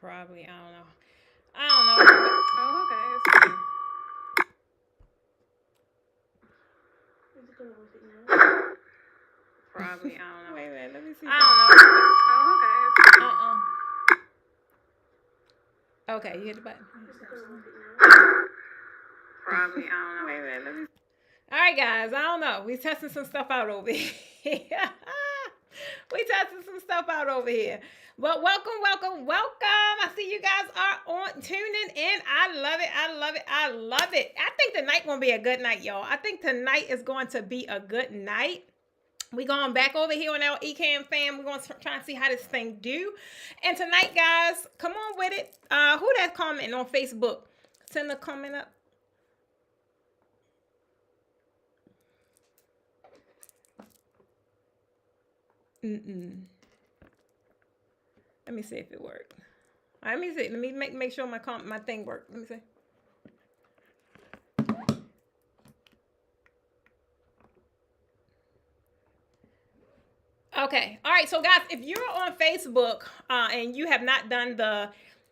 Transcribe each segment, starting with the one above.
Probably. I don't know. I don't know. Oh, okay. It's fine. Is it gonna work it now? Probably. I don't know. Wait a minute. Let me see. I don't know. Oh, okay. It's fine. Okay, you hit the button. Is it gonna work it now? Probably. I don't know. Wait a minute. Let me. All right, guys. I don't know. We testing some stuff out over here. We testing some stuff out over here. But welcome. I see you guys are on tuning in. I love it. I think tonight gonna be a good night, y'all. I think tonight is going to be a good night. We going back over here on our ECAM fam. We're going to try and see how this thing do. And tonight, guys, come on with it. Who that's commenting on Facebook? Send a comment up. Let me see if it worked. Let me see. Let me make sure my thing worked. Let me see. Okay. All right. So, guys, if you're on Facebook and you have not done the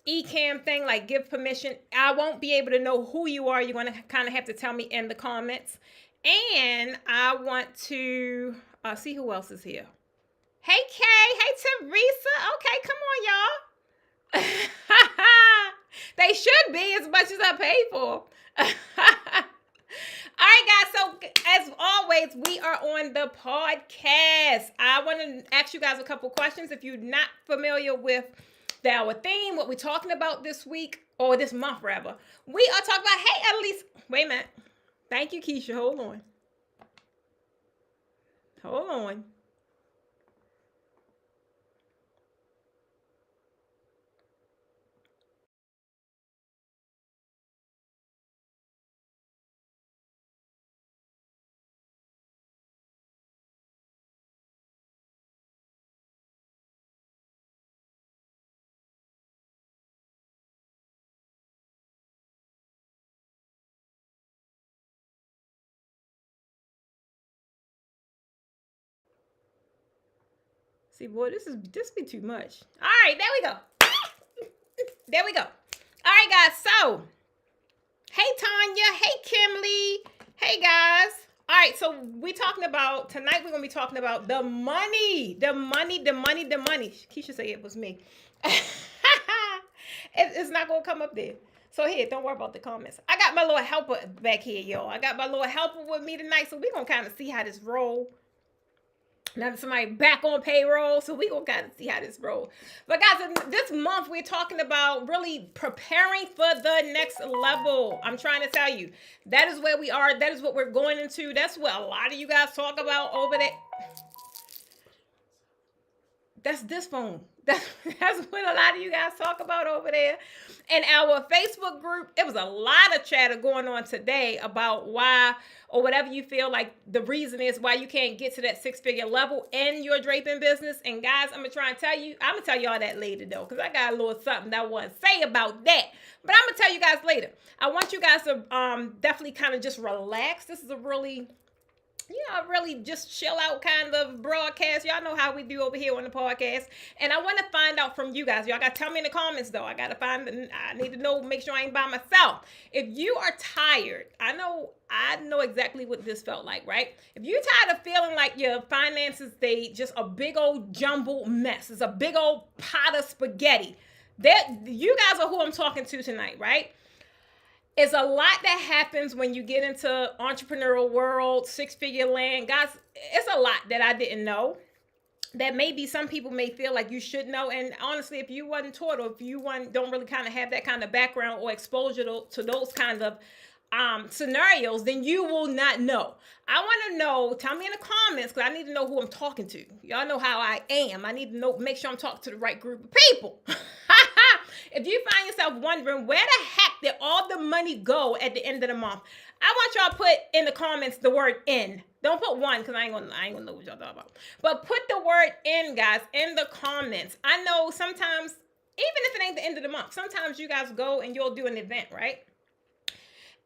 eCam thing, like give permission, I won't be able to know who you are. You're going to kind of have to tell me in the comments. And I want to see who else is here. Hey, Kay. Hey, Teresa. Okay, come on, y'all. They should be as much as I pay for. All right, guys. So, as always, we are on the podcast. I want to ask you guys a couple questions. If you're not familiar with our theme, what we're talking about this week, or this month, rather, we are talking about, hey, Elise. Wait a minute. Thank you, Keisha. Hold on. See, boy, this be too much. All right, there we go. All right, guys. So, hey, Tanya. Hey, Kimberly. Hey, guys. All right, so tonight we're going to be talking about the money. Keisha said it was me. It's not going to come up there. So here, don't worry about the comments. I got my little helper back here, y'all. I got my little helper with me tonight, so we're going to kind of see how this roll. Now somebody back on payroll, so we gonna kind of see how this rolls. But guys, this month we're talking about really preparing for the next level. I'm trying to tell you, that is where we are. That is what we're going into. That's what a lot of you guys talk about over there. That's this phone. That's what a lot of you guys talk about over there. In our Facebook group, it was a lot of chatter going on today about why, or whatever you feel like the reason is why you can't get to that six-figure level in your draping business. And guys, I'm going to tell y'all that later though, because I got a little something that I want to say about that. But I'm going to tell you guys later. I want you guys to definitely kind of just relax. This is a really just chill out kind of broadcast. Y'all know how we do over here on the podcast. And I want to find out from you guys. Y'all got to tell me in the comments, though. I need to know, make sure I ain't by myself. If you are tired, I know exactly what this felt like, right? If you're tired of feeling like your finances, they just a big old jumbled mess. It's a big old pot of spaghetti. You guys are who I'm talking to tonight, right? It's a lot that happens when you get into entrepreneurial world, six-figure land. Guys, it's a lot that I didn't know that maybe some people may feel like you should know. And honestly, if you wasn't taught, or if you don't really kind of have that kind of background or exposure to those kinds of scenarios, then you will not know. I want to know, tell me in the comments, because I need to know who I'm talking to. Y'all know how I am. I need to know, make sure I'm talking to the right group of people. If you find yourself wondering where the heck did all the money go at the end of the month, I want y'all to put in the comments the word in. Don't put one, because I ain't gonna know what y'all talking about. But put the word in, guys, in the comments. I know sometimes, even if it ain't the end of the month, sometimes you guys go and you'll do an event, right?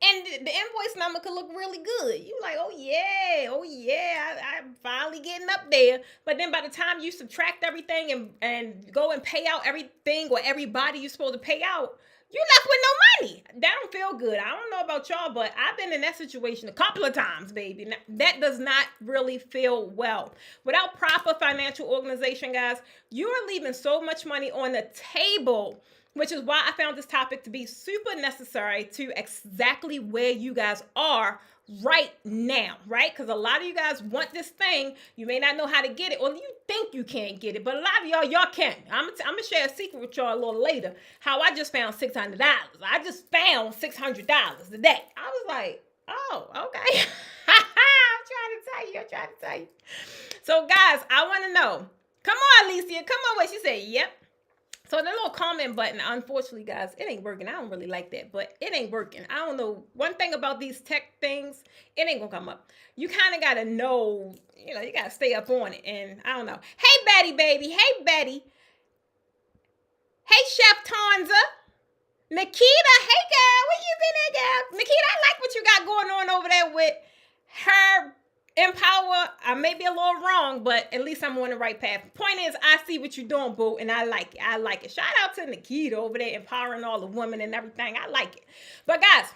And the invoice number could look really good. You like, oh yeah, I'm finally getting up there. But then by the time you subtract everything and go and pay out everything or everybody you're supposed to pay out, you're left with no money. That don't feel good. I don't know about y'all, but I've been in that situation a couple of times, baby. That does not really feel well. Without proper financial organization, guys, you are leaving so much money on the table, which is why I found this topic to be super necessary to exactly where you guys are right now, right? Because a lot of you guys want this thing. You may not know how to get it, or you think you can't get it, but a lot of y'all can. I'm gonna share a secret with y'all a little later. How I just found $600. I just found $600 today. I was like, oh, okay. I'm trying to tell you. So, guys, I want to know. Come on, Alicia. Come on. What she said? Yep. So the little comment button, unfortunately, guys, it ain't working. I don't really like that, but it ain't working. I don't know. One thing about these tech things, it ain't gonna come up. You kind of gotta know, you gotta stay up on it. And I don't know. Hey, Betty, baby. Hey, Betty. Hey, Chef Tonza. Nikita, hey, girl. Where you been at, girl? Nikita, I like what you got going on over there with her Empower. I may be a little wrong, but at least I'm on the right path. Point is, I see what you're doing, boo, and I like it. I like it. Shout out to Nikita over there empowering all the women and everything. I like it. But guys,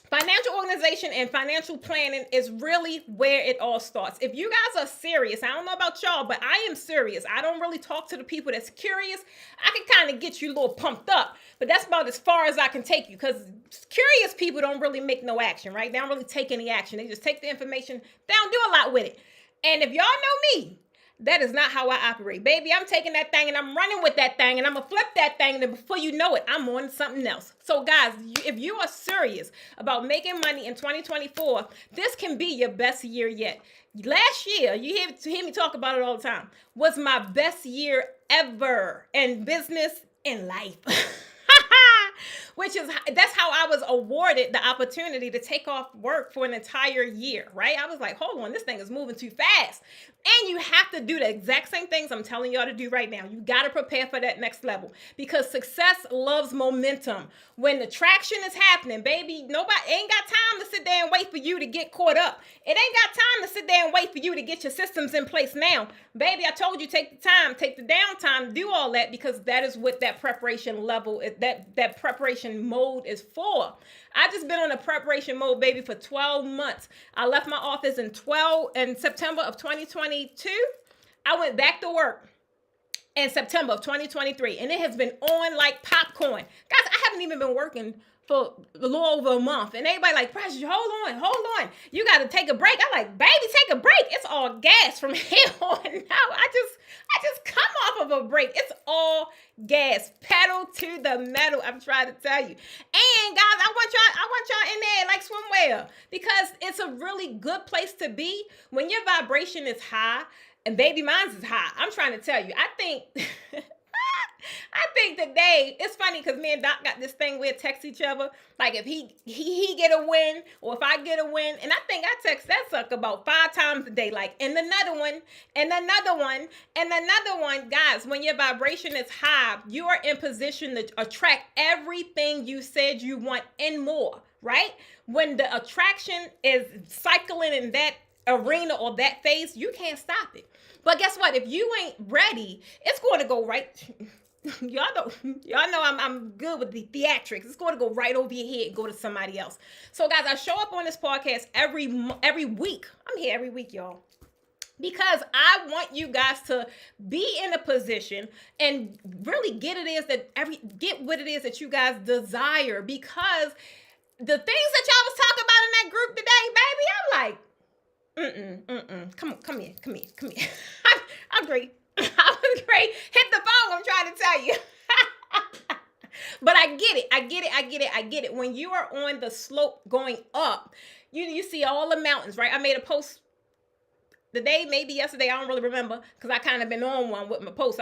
financial organization and financial planning is really where it all starts. If you guys are serious, I don't know about y'all, but I am serious. I don't really talk to the people that's curious. I can kind of get you a little pumped up, but that's about as far as I can take you, because curious people don't really make no action, right? They don't really take any action. They just take the information. They don't do a lot with it. And if y'all know me, that is not how I operate. Baby, I'm taking that thing and I'm running with that thing and I'm going to flip that thing, and then before you know it, I'm on something else. So guys, if you are serious about making money in 2024, this can be your best year yet. Last year, you hear me talk about it all the time, was my best year ever in business, in life. That's how I was awarded the opportunity to take off work for an entire year, right? I was like, hold on, this thing is moving too fast. And you have to do the exact same things I'm telling y'all to do right now. You got to prepare for that next level, because success loves momentum. When the traction is happening, baby, nobody ain't got time to sit there and wait for you to get caught up. It ain't got time to sit there and wait for you to get your systems in place now. Baby, I told you, take the time, take the downtime, do all that, because that is what that preparation level, that preparation mode is for. I just been on a preparation mode, baby, for 12 months. I left my office in September of 2022. I went back to work in September of 2023, and it has been on like popcorn. Guys, I haven't even been working for a little over a month, and everybody like, Precious, hold on. You got to take a break. I'm like, baby, take a break. It's all gas from here on now. I just come off of a break. It's all gas, pedal to the metal. I'm trying to tell you. And guys, I want y'all in there like swimwear, because it's a really good place to be when your vibration is high. And baby, mine's is high. I'm trying to tell you. I think today, it's funny because me and Doc got this thing where we text each other. Like if he get a win, or if I get a win. And I think I text that sucker about 5 times a day. Like, and another one, and another one, and another one. Guys, when your vibration is high, you are in position to attract everything you said you want and more, right? When the attraction is cycling in that arena or that phase, you can't stop it. But guess what? If you ain't ready, it's going to go right. Y'all know I'm good with the theatrics. It's going to go right over your head and go to somebody else. So guys, I show up on this podcast every week. I'm here every week, y'all, because I want you guys to be in a position and really get what it is that you guys desire. Because the things that y'all was talking about in that group today, baby, I'm like, Come here. I agree. Hit the phone, I'm trying to tell you. But I get it. When you are on the slope going up, you see all the mountains, right? I made a post the day, maybe yesterday, I don't really remember, because I kind of been on one with my posts.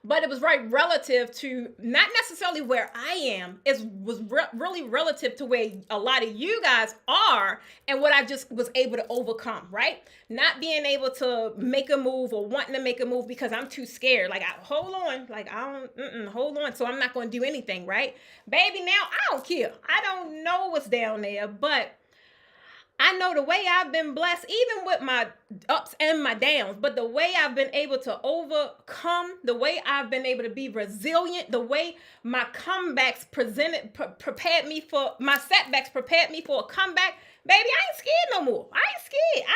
But it was very relative to not necessarily where I am. It was really relative to where a lot of you guys are and what I just was able to overcome, right? Not being able to make a move or wanting to make a move because I'm too scared. Like, hold on, like hold on. So I'm not going to do anything, right? Baby, now I don't care. I don't know what's down there, but I know the way I've been blessed, even with my ups and my downs, but the way I've been able to overcome, the way I've been able to be resilient, the way my comebacks prepared me for, my setbacks prepared me for a comeback. Baby, I ain't scared no more. I ain't scared.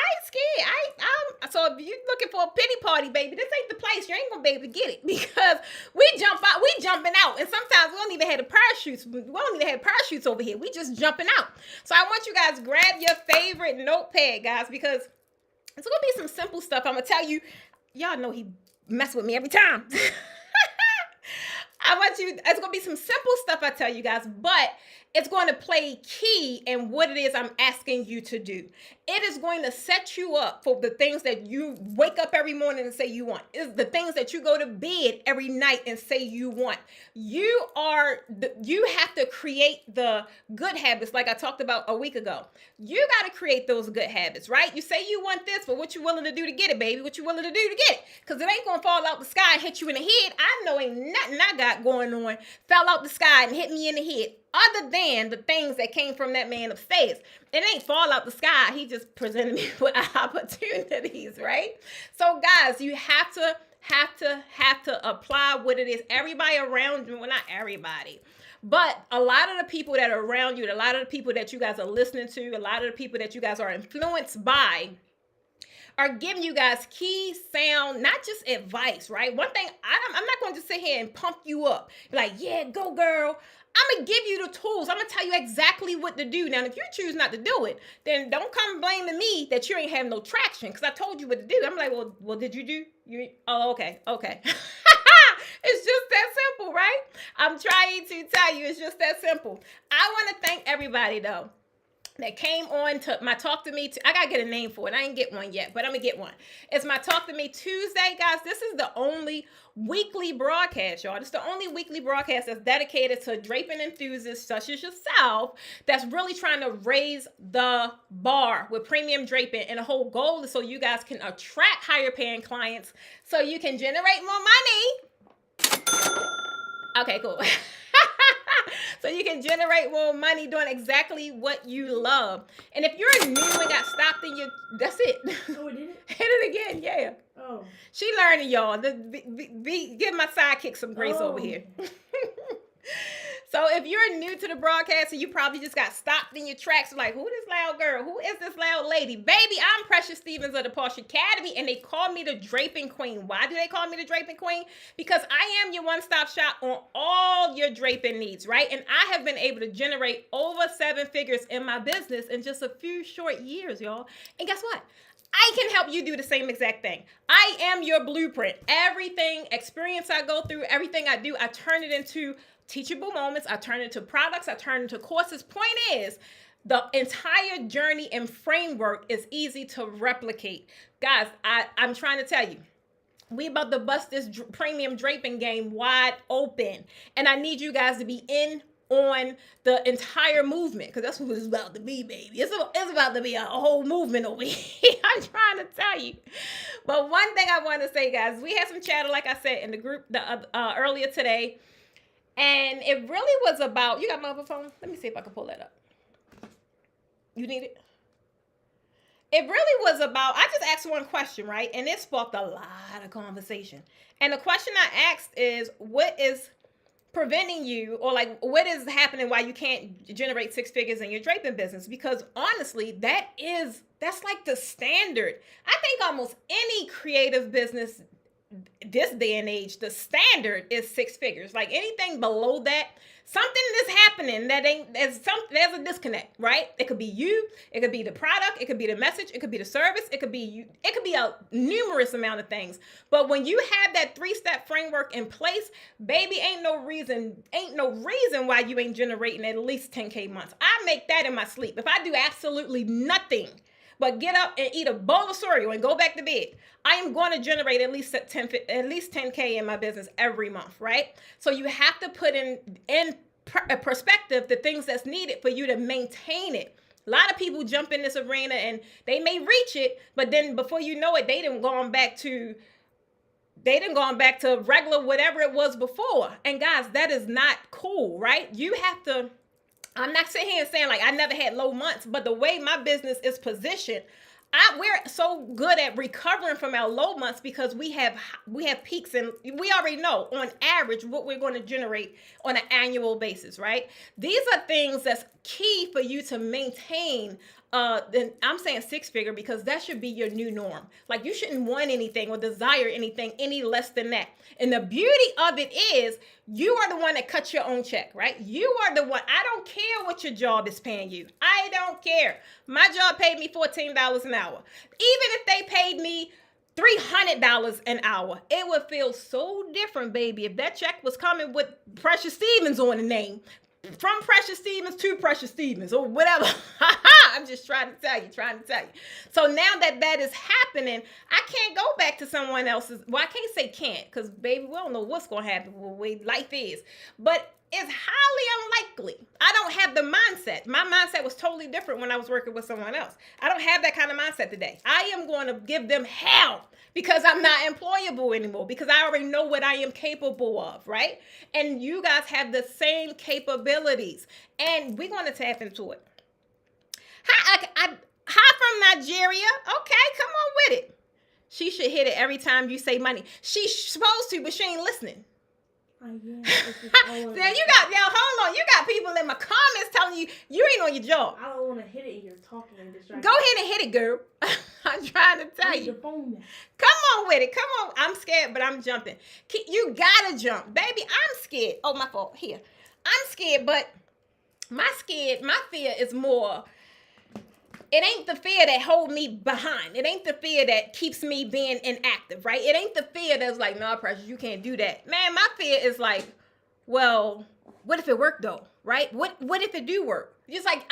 So if you're looking for a pity party, baby, this ain't the place. You ain't gonna be able to get it, because we jumping out. And sometimes we don't even have the parachutes. We don't even have parachutes over here. We just jumping out. So I want you guys to grab your favorite notepad, guys, because it's gonna be some simple stuff. I'm gonna tell you, y'all know he mess with me every time. It's gonna be some simple stuff I tell you guys, but it's going to play key in what it is I'm asking you to do. It is going to set you up for the things that you wake up every morning and say you want. It's the things that you go to bed every night and say you want. You have to create the good habits, like I talked about a week ago. You got to create those good habits, right? You say you want this, but what you willing to do to get it, baby? What you willing to do to get it? Because it ain't going to fall out the sky and hit you in the head. I know ain't nothing I got going on fell out the sky and hit me in the head, other than the things that came from that man upstairs. It ain't fall out the sky. He just presented me with opportunities, right? So guys, you have to apply what it is. Everybody around you, well, not everybody, but a lot of the people that are around you, a lot of the people that you guys are listening to, a lot of the people that you guys are influenced by, are giving you guys key sound, not just advice, right? One thing, I'm not going to sit here and pump you up. Like, yeah, go girl. I'm going to give you the tools. I'm going to tell you exactly what to do. Now, if you choose not to do it, then don't come blaming me that you ain't having no traction, because I told you what to do. I'm like, well, did you do? Oh, okay. It's just that simple, right? I'm trying to tell you, it's just that simple. I want to thank everybody, though, that came on to my Talk to Me. I got to get a name for it. I ain't get one yet, but I'm going to get one. It's my Talk to Me Tuesday, guys. This is the only weekly broadcast, y'all. It's the only weekly broadcast that's dedicated to draping enthusiasts such as yourself that's really trying to raise the bar with premium draping. And the whole goal is so you guys can attract higher paying clients so you can generate more money. Okay, cool. So you can generate more money doing exactly what you love. And if you're new and got stopped in your, that's it. Oh, it did it? Hit it again, yeah. Oh. She learning, y'all. Give my sidekick some grace over here. So if you're new to the broadcast and you probably just got stopped in your tracks, like, who this loud girl? Who is this loud lady? Baby, I'm Precious Stevens of the Posh Academy, and they call me the Draping Queen. Why do they call me the Draping Queen? Because I am your one-stop shop on all your draping needs, right? And I have been able to generate over 7 figures in my business in just a few short years, y'all. And guess what? I can help you do the same exact thing. I am your blueprint. Everything, experience I go through, everything I do, I turn it into teachable moments. I turn it into products. I turn it into courses. Point is, the entire journey and framework is easy to replicate. Guys, I'm trying to tell you, we about to bust this premium draping game wide open. And I need you guys to be in on the entire movement, because that's what it's about to be, baby. It's about to be a whole movement over here. I'm trying to tell you. But one thing I want to say, guys, we had some chatter, like I said, in the group earlier today. And it really was about, you got my other phone? Let me see if I can pull that up. You need it? It really was about, I just asked one question, right? And it sparked a lot of conversation. And the question I asked is, what is preventing you, or like, what is happening why you can't generate 6 figures in your draping business? Because honestly, that's like the standard. I think almost any creative business this day and age, the standard is 6 figures. Like anything below that, something is happening that there's a disconnect, right? It could be you, it could be the product, it could be the message, it could be the service, it could be you, it could be a numerous amount of things. But when you have that 3-step framework in place, baby, ain't no reason why you ain't generating at least 10K months. I make that in my sleep. If I do absolutely nothing but get up and eat a bowl of cereal and go back to bed, I am going to generate at least 10K in my business every month, right? So you have to put in perspective the things that's needed for you to maintain it. A lot of people jump in this arena and they may reach it, but then before you know it, they done gone back to regular whatever it was before. And guys, that is not cool, right? You have to, I'm not sitting here saying like I never had low months, but the way my business is positioned, we're so good at recovering from our low months because we have peaks, and we already know on average what we're going to generate on an annual basis, right? These are things that's key for you to maintain. Then I'm saying 6-figure because that should be your new norm. Like you shouldn't want anything or desire anything any less than that. And the beauty of it is you are the one that cuts your own check, right? You are the one. I don't care what your job is paying you. I don't care. My job paid me $14 an hour. Even if they paid me $300 an hour, it would feel so different, baby, if that check was coming with Precious Stevens on the name. From Precious Stevens to Precious Stevens or whatever. I'm just trying to tell you. So now that is happening, I can't go back to someone else's. Well, I can't say can't because, baby, we don't know what's going to happen with the way life is. But it's highly unlikely. I don't have the mindset. My mindset was totally different when I was working with someone else. I don't have that kind of mindset today. I am going to give them hell because I'm not employable anymore, because I already know what I am capable of, right? And you guys have the same capabilities, and we're going to tap into it. Hi from Nigeria. Okay, come on with it. She should hit it every time you say money. She's supposed to, but she ain't listening. Yeah, hold on. You got people in my comments telling you ain't on your job. I don't want to hit it. You're talking and distracting. Go ahead and hit it, girl. I'm trying to tell you. Phone Come on with it. Come on. I'm scared, but I'm jumping. You gotta jump, baby. I'm scared. Oh, my fault. Here, I'm scared, but my fear is more. It ain't the fear that hold me behind. It ain't the fear that keeps me being inactive, right? It ain't the fear that's like, nah, Precious, you can't do that. Man, my fear is like, well, what if it worked though, right? What if it do work? Just like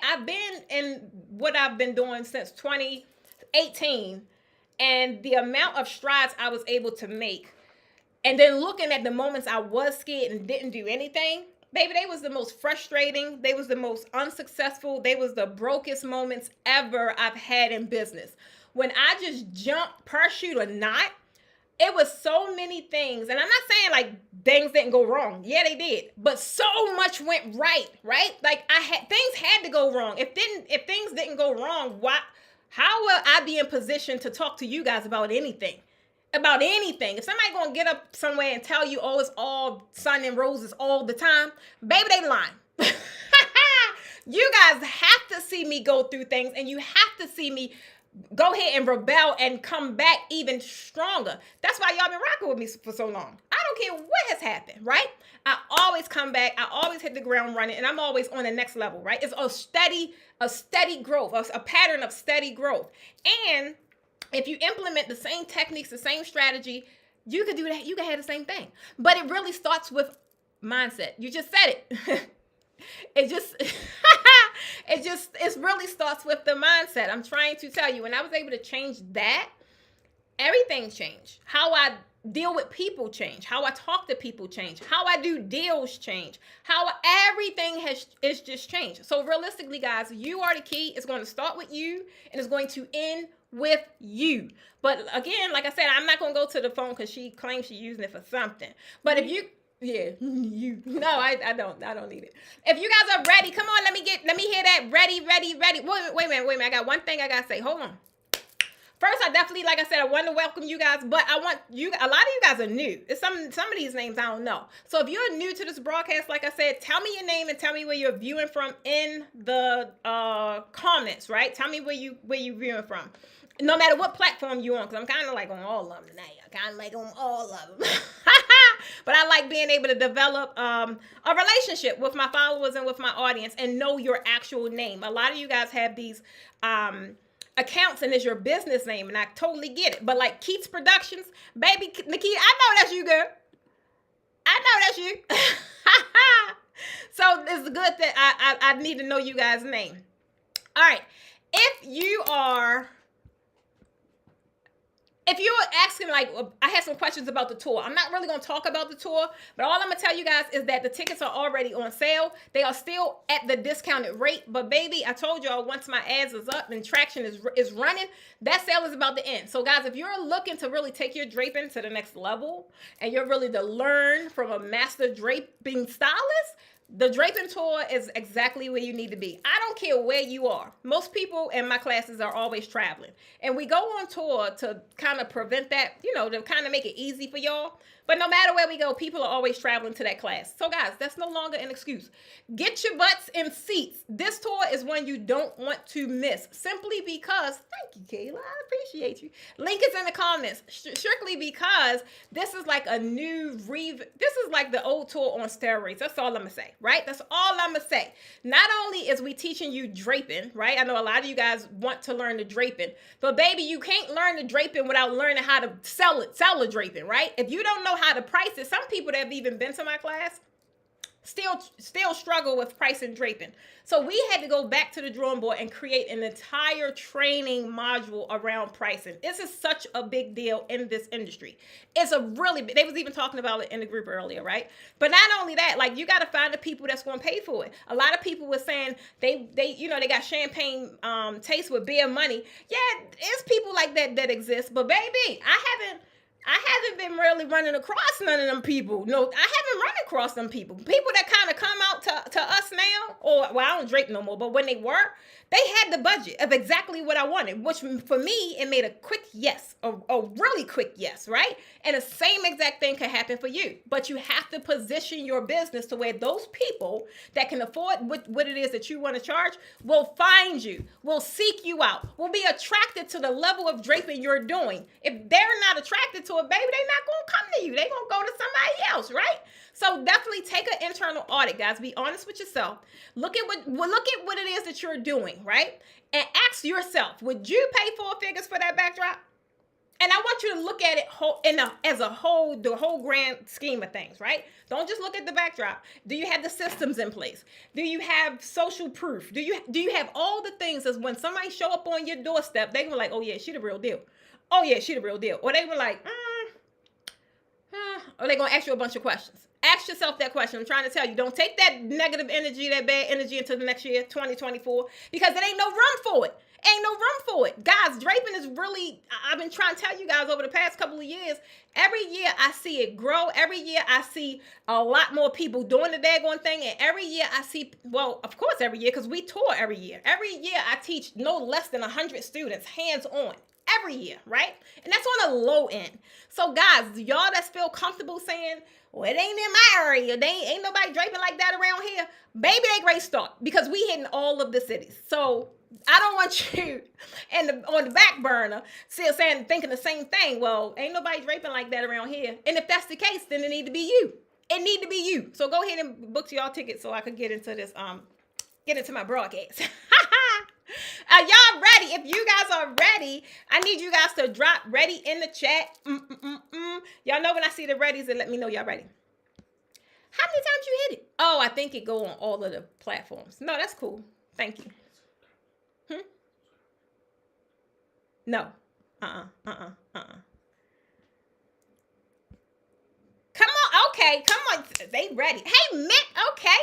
I've been in what I've been doing since 2018, and the amount of strides I was able to make, and then looking at the moments I was scared and didn't do anything, baby, they was the most frustrating. They was the most unsuccessful. They was the brokest moments ever I've had in business. When I just jumped, parachute or not, it was so many things. And I'm not saying like things didn't go wrong. Yeah, they did. But so much went right? Like things had to go wrong. If things didn't go wrong, how will I be in position to talk to you guys about anything? If somebody gonna get up somewhere and tell you, oh, it's all sun and roses all the time, baby, they lying. You guys have to see me go through things, and you have to see me go ahead and rebel and come back even stronger. That's why y'all been rocking with me for so long. I don't care what has happened, right? I always come back. I always hit the ground running, and I'm always on the next level, right? It's a steady growth, a pattern of steady growth. And if you implement the same techniques, the same strategy, you can do that. You can have the same thing. But it really starts with mindset. You just said it. It really starts with the mindset. I'm trying to tell you, when I was able to change that, everything changed. How I deal with people change. How I talk to people change. How I do deals change. Everything is just changed. So realistically, guys, you are the key. It's going to start with you, and it's going to end with you. But again, like I said, I'm not going to go to the phone because she claims she's using it for something. But if you, no, I don't need it. If you guys are ready, come on, let me hear that. Ready. Wait a minute. I got one thing I got to say. Hold on. First, I definitely, like I said, I want to welcome you guys, but a lot of you guys are new. It's some of these names I don't know. So if you're new to this broadcast, like I said, tell me your name and tell me where you're viewing from in the comments, right? Tell me where you're viewing from. No matter what platform you're on, because I'm kind of like on all of them tonight. But I like being able to develop a relationship with my followers and with my audience and know your actual name. A lot of you guys have these accounts and it's your business name, and I totally get it. But like Keats Productions, baby, Nikita, I know that's you, girl. I know that's you. So it's good that I need to know you guys' name. All right. if you're asking, like, I had some questions about the tour. I'm not really going to talk about the tour, but all I'm going to tell you guys is that the tickets are already on sale. They are still at the discounted rate. But baby, I told y'all, once my ads is up and traction is running, that sale is about to end. So guys, if you're looking to really take your draping to the next level and you're really to learn from a master draping stylist, the draping tour is exactly where you need to be. I don't care where you are. Most people in my classes are always traveling. And we go on tour to kind of prevent that, to kind of make it easy for y'all. But no matter where we go, people are always traveling to that class. So guys, that's no longer an excuse. Get your butts in seats. This tour is one you don't want to miss. Simply because, thank you, Kayla, I appreciate you. Link is in the comments. Strictly because this is like a new this is like the old tour on steroids. That's all I'm going to say, right? That's all I'm going to say. Not only is we teaching you draping, right? I know a lot of you guys want to learn the draping, but baby, you can't learn the draping without learning how to sell the draping, right? If you don't know how to price it, some people that have even been to my class still struggle with pricing draping. So we had to go back to the drawing board and create an entire training module around pricing. This is such a big deal in this industry. It's a really big, they was even talking about it in the group earlier, right? But not only that, like, you got to find the people that's going to pay for it. A lot of people were saying they got champagne taste with beer money. Yeah, it's people like that exist. But baby, I haven't been really running across none of them people. No, I haven't run across them people. People that kind of come out to us now, or, well, I don't drape no more, but when they were, they had the budget of exactly what I wanted, which for me, it made a quick yes, a really quick yes, right? And the same exact thing can happen for you. But you have to position your business to where those people that can afford what it is that you want to charge will find you, will seek you out, will be attracted to the level of draping you're doing. If they're not attracted to it, baby, they're not going to come to you. They're going to go to somebody else, right? So definitely take an internal audit, guys. Be honest with yourself. Look at what it is that you're doing, right? And ask yourself, would you pay 4 figures for that backdrop? And I want you to look at it as a whole, the whole grand scheme of things, right? Don't just look at the backdrop. Do you have the systems in place? Do you have social proof? Do you have all the things as when somebody show up on your doorstep, they were like, oh yeah, she the real deal. Oh yeah, she the real deal. Or they were like, or they're going to ask you a bunch of questions. Ask yourself that question. I'm trying to tell you, don't take that negative energy, that bad energy into the next year, 2024, because there ain't no room for it. Ain't no room for it. Guys, draping is really, I've been trying to tell you guys over the past couple of years, every year I see it grow. Every year I see a lot more people doing the daggone thing. And every year I see, well, of course every year, because we tour every year. Every year I teach no less than 100 students hands-on. Every year, right? And that's on the low end. So guys, y'all that feel comfortable saying, well, it ain't in my area, they ain't nobody draping like that around here, baby, they great start, because we hitting all of the cities. So I don't want you on the back burner still thinking the same thing. Well, ain't nobody draping like that around here. And if that's the case, then it need to be you. It need to be you. So go ahead and book y'all tickets so I could get into this, get into my broadcast. Are y'all ready? If you guys are ready, I need you guys to drop ready in the chat. Y'all know when I see the readies, and let me know y'all ready. How many times you hit it? Oh, I think it go on all of the platforms. No, that's cool. Thank you. No. Come on. Okay. Come on. They ready. Hey, Mick. Okay.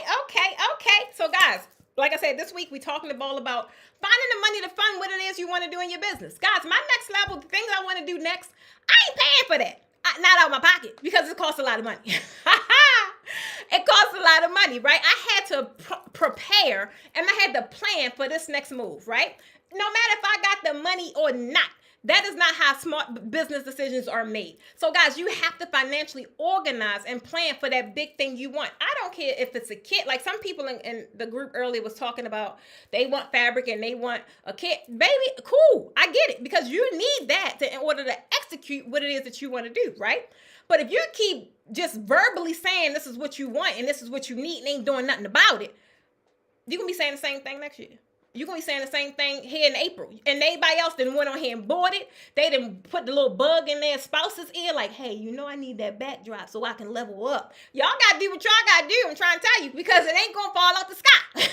So, guys, like I said, this week we're talking all about finding the money to fund what it is you want to do in your business. Guys, my next level, the things I want to do next, I ain't paying for that. Not out of my pocket, because it costs a lot of money. It costs a lot of money, right? I had to prepare and I had to plan for this next move, right? No matter if I got the money or not. That is not how smart business decisions are made. So guys, you have to financially organize and plan for that big thing you want. I don't care if it's a kit. Like some people in the group earlier was talking about they want fabric and they want a kit. Baby, cool. I get it, because you need that in order to execute what it is that you want to do, right? But if you keep just verbally saying this is what you want and this is what you need and ain't doing nothing about it, you're going to be saying the same thing next year. You're going to be saying the same thing here in April. And everybody else done went on here and bought it. They done put the little bug in their spouse's ear like, hey, I need that backdrop so I can level up. Y'all got to do what y'all got to do. I'm trying to tell you, because it ain't going to fall off the sky.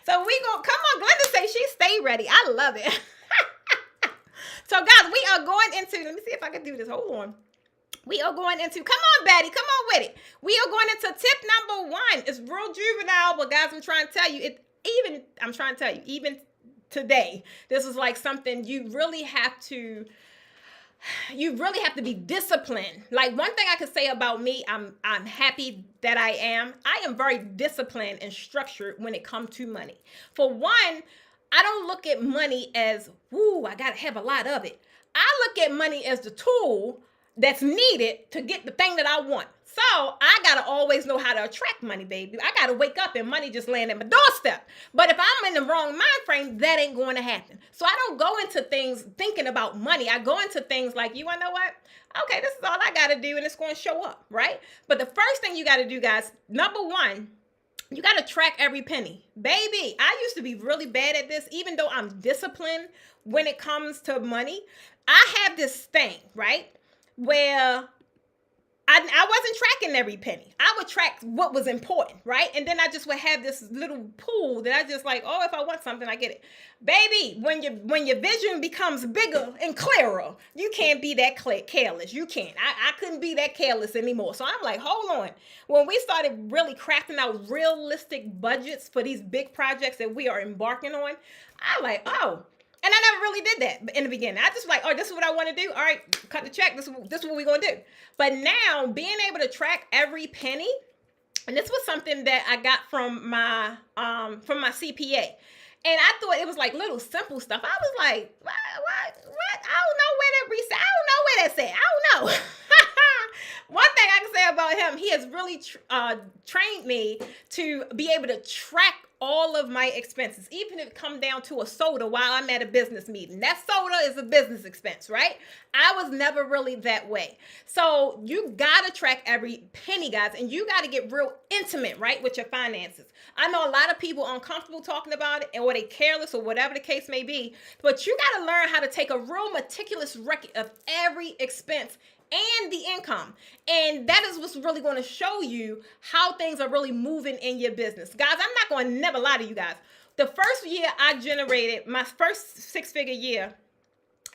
So we gonna come on. Glenda say she stay ready. I love it. So guys, we are going into. Let me see if I can do this. Hold on. We are going into. Come on, Betty. Come on with it. We are going into tip number 1. It's real juvenile, but guys, I'm trying to tell you it. I'm trying to tell you even today, this is like something you really have to. You really have to be disciplined. Like one thing I could say about me, I'm happy that I am. I am very disciplined and structured when it comes to money. For one, I don't look at money as, woo, I gotta have a lot of it. I look at money as the tool that's needed to get the thing that I want. So I gotta always know how to attract money, baby. I gotta wake up and money just land at my doorstep. But if I'm in the wrong mind frame, that ain't going to happen. So I don't go into things thinking about money. I go into things like, you wanna know what? Okay, this is all I gotta do and it's gonna show up, right? But the first thing you gotta do, guys, number 1, you got to track every penny. Baby, I used to be really bad at this, even though I'm disciplined when it comes to money. I have this thing, right, where I wasn't tracking every penny. I would track what was important, right? And then I just would have this little pool that I just like, oh, if I want something, I get it. Baby, when your vision becomes bigger and clearer, you can't be that careless. You can't. I couldn't be that careless anymore. So I'm like, hold on. When we started really crafting out realistic budgets for these big projects that we are embarking on, I'm like, oh. And I never really did that in the beginning. I just like, oh, this is what I want to do. All right, cut the check. This is what we're going to do. But now being able to track every penny, and this was something that I got from my CPA. And I thought it was like little simple stuff. I was like, what? I don't know where that reset. I don't know where that's at. I don't know. One thing I can say about him, he has really trained me to be able to track all of my expenses, even if it come down to a soda while I'm at a business meeting. That soda is a business expense, right? I was never really that way. So you gotta track every penny, guys, and you gotta get real intimate, right, with your finances. I know a lot of people are uncomfortable talking about it, or they careless, or whatever the case may be, but you gotta learn how to take a real meticulous record of every expense and the income. And that is what's really going to show you how things are really moving in your business. Guys, I'm not going to never lie to you guys. The first year I generated my first 6-figure year,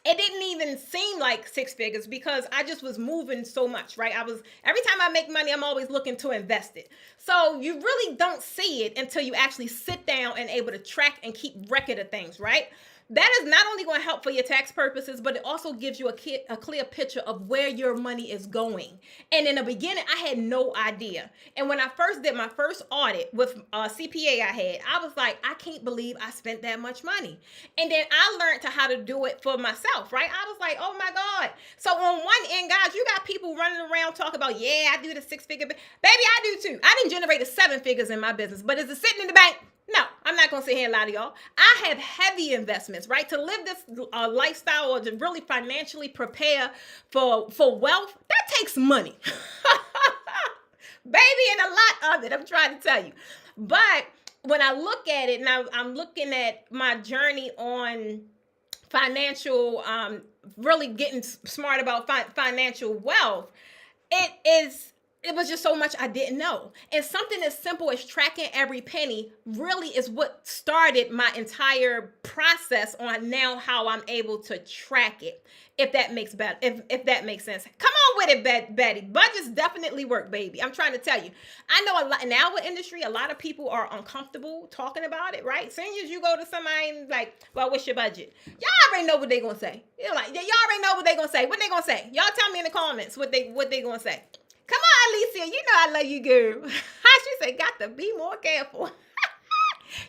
it didn't even seem like 6 figures because I just was moving so much, right? Every time I make money, I'm always looking to invest it. So you really don't see it until you actually sit down and able to track and keep record of things, right? That is not only going to help for your tax purposes, but it also gives you a clear picture of where your money is going. And in the beginning, I had no idea. And when I first did my first audit with CPA I was like, I can't believe I spent that much money. And then I learned how to do it for myself, right? I was like, oh my God. So on one end, guys, you got people running around talking about, yeah, I do the 6-figure. Baby, I do too. I didn't generate the 7 figures in my business, but is it sitting in the bank? No, I'm not going to sit here and lie to y'all. I have heavy investments, right? To live this lifestyle or to really financially prepare for wealth, that takes money. Baby, and a lot of it, I'm trying to tell you. But when I look at it, now I'm looking at my journey on financial, really getting smart about financial wealth, it was just so much I didn't know. And something as simple as tracking every penny really is what started my entire process on now how I'm able to track it. If that makes sense. Come on with it, Betty. Budgets definitely work, baby. I'm trying to tell you. I know a lot in our industry, a lot of people are uncomfortable talking about it, right? Soon as you go to somebody and like, well, what's your budget? Y'all already know what they're gonna say. You're like, y'all already know what they're gonna say. What they gonna say? Y'all tell me in the comments what they gonna say. Come on, Alicia. You know I love you, girl. She said, got to be more careful.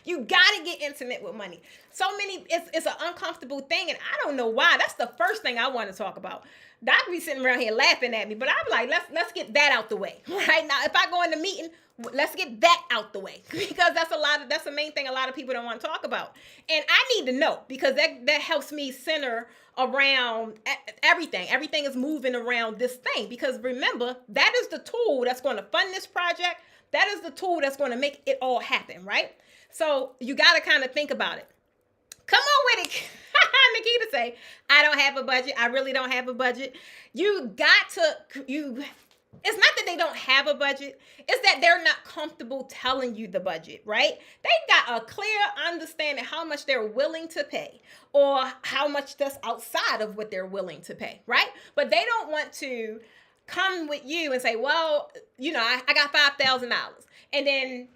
You got to get intimate with money. It's an uncomfortable thing, and I don't know why. That's the first thing I want to talk about. Doc be sitting around here laughing at me, but I'm like, let's get that out the way. Right now, if I go in the meeting, let's get that out the way because that's the main thing a lot of people don't want to talk about. And I need to know because that helps me center around everything. Everything is moving around this thing because remember, that is the tool that's going to fund this project. That is the tool that's going to make it all happen, right? So you got to kind of think about it. Come on with it. Nikita say, I don't have a budget. I really don't have a budget. You it's not that they don't have a budget, it's that they're not comfortable telling you the budget, right? They got a clear understanding how much they're willing to pay or how much that's outside of what they're willing to pay, right? But they don't want to come with you and say, well, I got $5,000. And then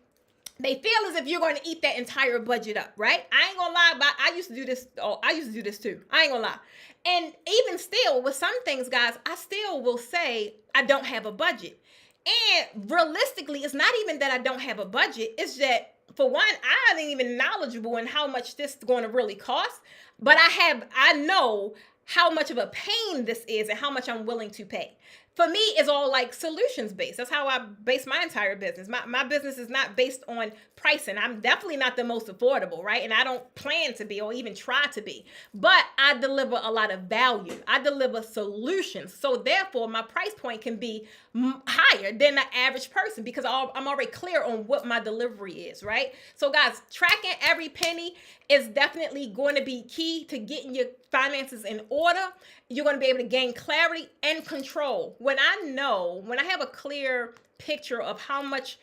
they feel as if you're going to eat that entire budget up, right? I ain't gonna lie, but I used to do this. Oh, I used to do this too. I ain't gonna lie. And even still, with some things, guys, I still will say I don't have a budget. And realistically, it's not even that I don't have a budget. It's that, for one, I ain't even knowledgeable in how much this is going to really cost. But I know how much of a pain this is and how much I'm willing to pay. For me, it's all like solutions based. That's how I base my entire business. My business is not based on pricing. I'm definitely not the most affordable, right? And I don't plan to be or even try to be. But I deliver a lot of value. I deliver solutions. So therefore, my price point can be higher than the average person because I'm already clear on what my delivery is, right? So guys, tracking every penny is definitely going to be key to getting your finances in order. You're going to be able to gain clarity and control. When I have a clear picture of how much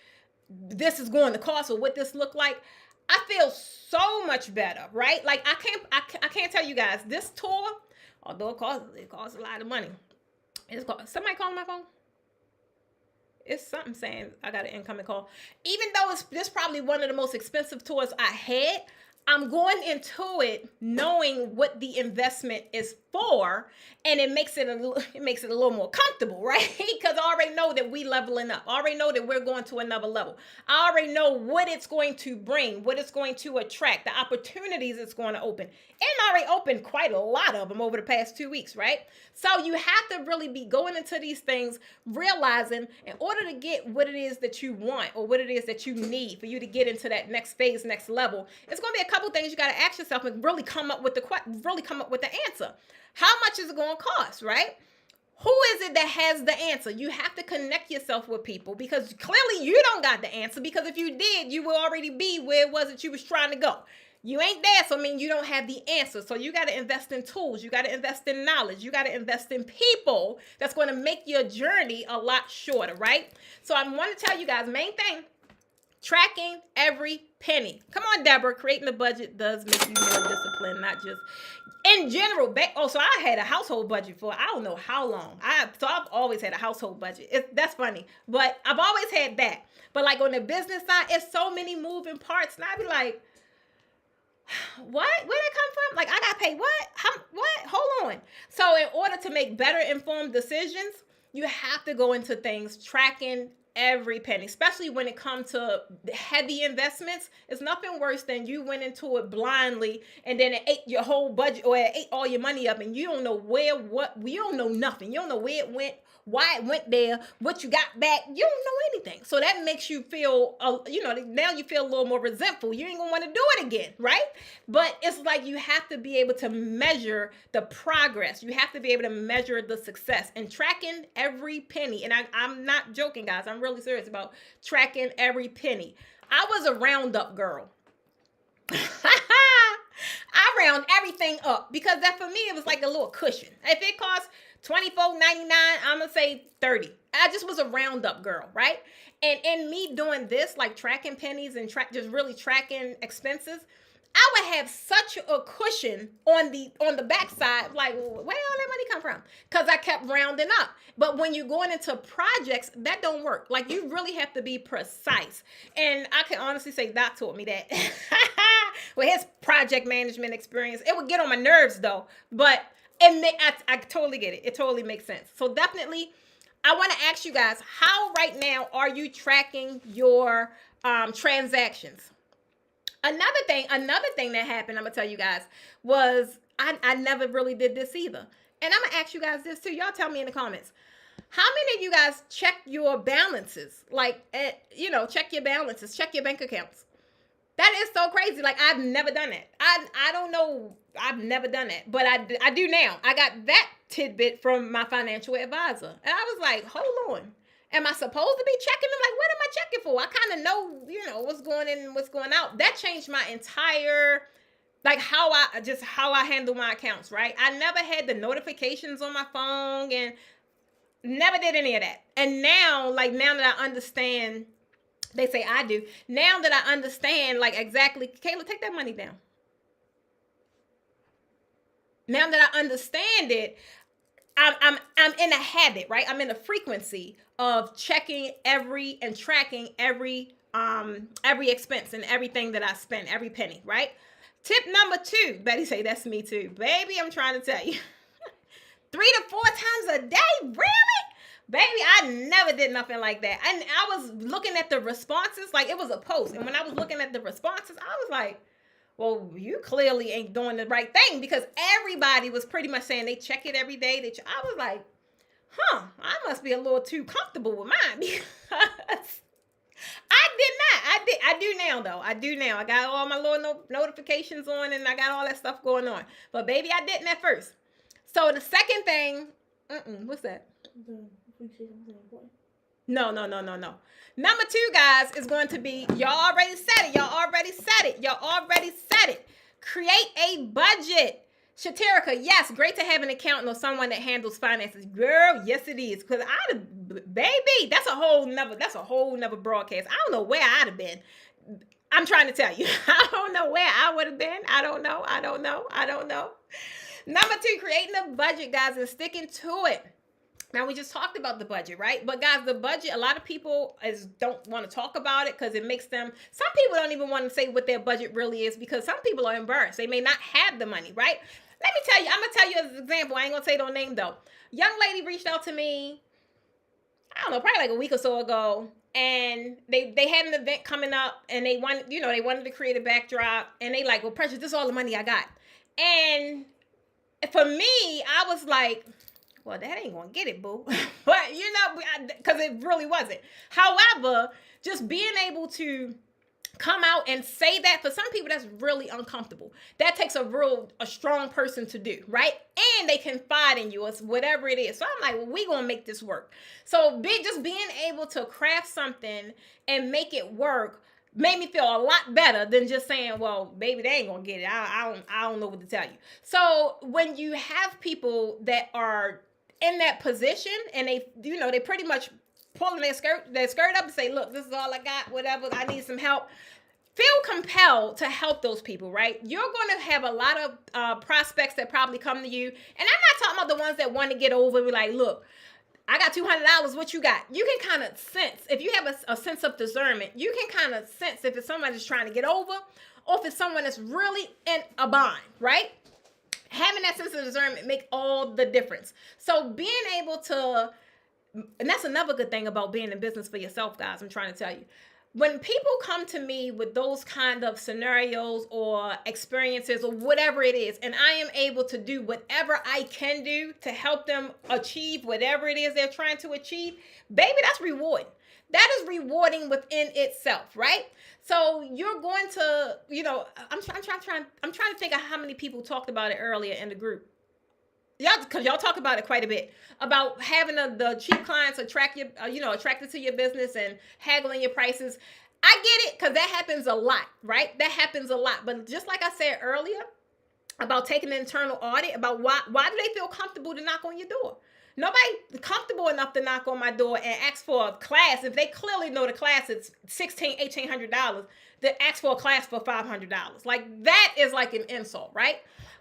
this is going to cost or what this look like, I feel so much better, right? Like I can't tell you guys, this tour, although it costs a lot of money. Somebody calling my phone? It's something saying I got an incoming call. Even though this probably one of the most expensive tours I had, I'm going into it knowing what the investment is for, and it makes it a little more comfortable, right? Because I already know that we leveling up. I already know that we're going to another level. I already know what it's going to bring, what it's going to attract, the opportunities it's going to open. And I already opened quite a lot of them over the past 2 weeks, right? So you have to really be going into these things, realizing in order to get what it is that you want or what it is that you need for you to get into that next phase, next level, it's going to be a couple things you got to ask yourself and really come up with the answer. How much is it going to cost, right? Who is it that has the answer? You have to connect yourself with people because clearly you don't got the answer, because if you did, you will already be where it was that you was trying to go. You ain't there, so I mean you don't have the answer. So you got to invest in tools. You got to invest in knowledge. You got to invest in people that's going to make your journey a lot shorter, right? So I want to tell you guys, main thing, tracking every penny. Come on, Deborah, creating a budget does make you more disciplined, not just in general. So I had a household budget for I don't know how long. I've always had a household budget. That's funny, but I've always had that. But like on the business side, it's so many moving parts, and I'd be like, what? Where'd it come from? Like, I gotta pay what? What? Hold on. So in order to make better informed decisions, you have to go into things tracking every penny, especially when it comes to heavy investments. It's nothing worse than you went into it blindly and then it ate your whole budget or it ate all your money up and you don't know you don't know nothing. You don't know where it went, why it went there, what you got back. You don't know anything. So that makes you feel, now you feel a little more resentful. You ain't gonna want to do it again, right? But it's like you have to be able to measure the progress. You have to be able to measure the success and tracking every penny. And I'm not joking, guys. I'm really serious about tracking every penny. I was a roundup girl. I round everything up because that for me it was like a little cushion. If it costs $24.99, I'm gonna say $30. I just was a roundup girl, right? And in me doing this, like tracking pennies and just really tracking expenses, I would have such a cushion on the backside, like where all that money come from? Because I kept rounding up. But when you're going into projects, that don't work. Like you really have to be precise. And I can honestly say Doc taught me that. With his project management experience, it would get on my nerves though. But I totally get it. It totally makes sense. So definitely, I want to ask you guys, how right now are you tracking your transactions? Another thing that happened, I'm going to tell you guys, was I never really did this either. And I'm going to ask you guys this too. Y'all tell me in the comments. How many of you guys check your balances? Like, check your balances, check your bank accounts. That is so crazy. Like, I've never done that. I don't know. I've never done that. But I do now. I got that tidbit from my financial advisor. And I was like, hold on. Am I supposed to be checking them? Like, what am I checking for? I kind of know, what's going in and what's going out. That changed my entire, like, how I handle my accounts, right? I never had the notifications on my phone. And Never did any of that. And now, like, now that I understand, they say I do. Now that I understand, like, exactly, Kayla, take that money down. Now that I understand it, I'm in a habit, right? I'm in a frequency of checking and tracking every expense and everything that I spend, every penny, right? Tip number 2, Betty say that's me too. Baby, I'm trying to tell you. 3 to 4 times a day? Really? Baby, I never did nothing like that. And I was looking at the responses, like it was a post. And when I was looking at the responses, I was like, well, you clearly ain't doing the right thing, because everybody was pretty much saying they check it every day. I was like, I must be a little too comfortable with mine, because I did not. I do now, though. I do now. I got all my little notifications on, and I got all that stuff going on. But baby, I didn't at first. So the second thing, what's that? No. Number 2, guys, is going to be, y'all already said it. Create a budget. Shaterica, yes, great to have an accountant or someone that handles finances. Girl, yes it is. Because baby, that's a whole nother broadcast. I don't know where I'd have been. I'm trying to tell you. I don't know where I would have been. I don't know. Number 2, creating a budget, guys, and sticking to it. Now, we just talked about the budget, right? But guys, the budget, a lot of people don't want to talk about it because it makes them, some people don't even want to say what their budget really is, because some people are embarrassed. They may not have the money, right? Let me tell you, I'm going to tell you as an example. I ain't going to say no name though. Young lady reached out to me, I don't know, probably like a week or so ago. And they had an event coming up, and they wanted to create a backdrop, and they like, well, Precious, this is all the money I got. And for me, I was like, well, that ain't gonna get it, boo. But because it really wasn't. However, just being able to come out and say that, for some people, that's really uncomfortable. That takes a strong person to do, right? And they confide in you or whatever it is. So I'm like, well, we gonna make this work. So just being able to craft something and make it work made me feel a lot better than just saying, well, baby, they ain't gonna get it. I don't know what to tell you. So when you have people that are in that position, and they pretty much pulling their skirt up and say, look, this is all I got, whatever, I need some help. Feel compelled to help those people, right? You're going to have a lot of prospects that probably come to you. And I'm not talking about the ones that want to get over and be like, look, I got $200, what you got? You can kind of sense, if you have a sense of discernment, you can kind of sense if it's someone that's trying to get over, or if it's someone that's really in a bind, right? Having that sense of discernment make all the difference. So being able to, and that's another good thing about being in business for yourself, guys, I'm trying to tell you. When people come to me with those kind of scenarios or experiences or whatever it is, and I am able to do whatever I can do to help them achieve whatever it is they're trying to achieve, baby, that's rewarding. That is rewarding within itself, right? So you're going to, I'm trying to think of how many people talked about it earlier in the group. Because y'all talk about it quite a bit, about having the cheap clients attracted to your business and haggling your prices. I get it, because that happens a lot, right? That happens a lot. But just like I said earlier about taking an internal audit, about why do they feel comfortable to knock on your door? Nobody comfortable enough to knock on my door and ask for a class. If they clearly know the class is $1,600, $1,800, to ask for a class for $500. Like, that is like an insult, right?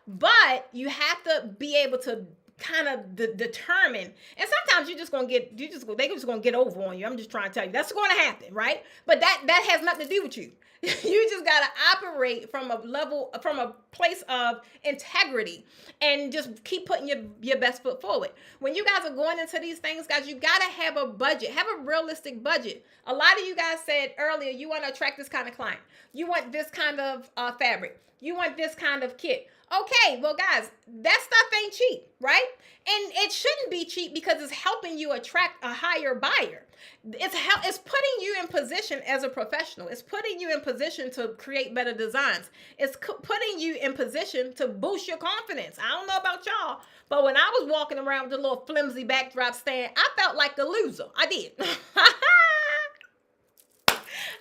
But you have to be able to kind of determine, and sometimes they just gonna get over on you. I'm just trying to tell you that's going to happen, right? But that has nothing to do with you. You just got to operate from a place of integrity, and just keep putting your best foot forward. When you guys are going into these things, guys, you got to have a budget, have a realistic budget. A lot of you guys said earlier, you want to attract this kind of client. You want this kind of fabric. You want this kind of kit. Okay, well, guys, that stuff ain't cheap, right? And it shouldn't be cheap, because it's helping you attract a higher buyer. It's putting you in position as a professional. It's putting you in position to create better designs. It's putting you in position to boost your confidence. I don't know about y'all, but when I was walking around with a little flimsy backdrop stand, I felt like a loser. I did.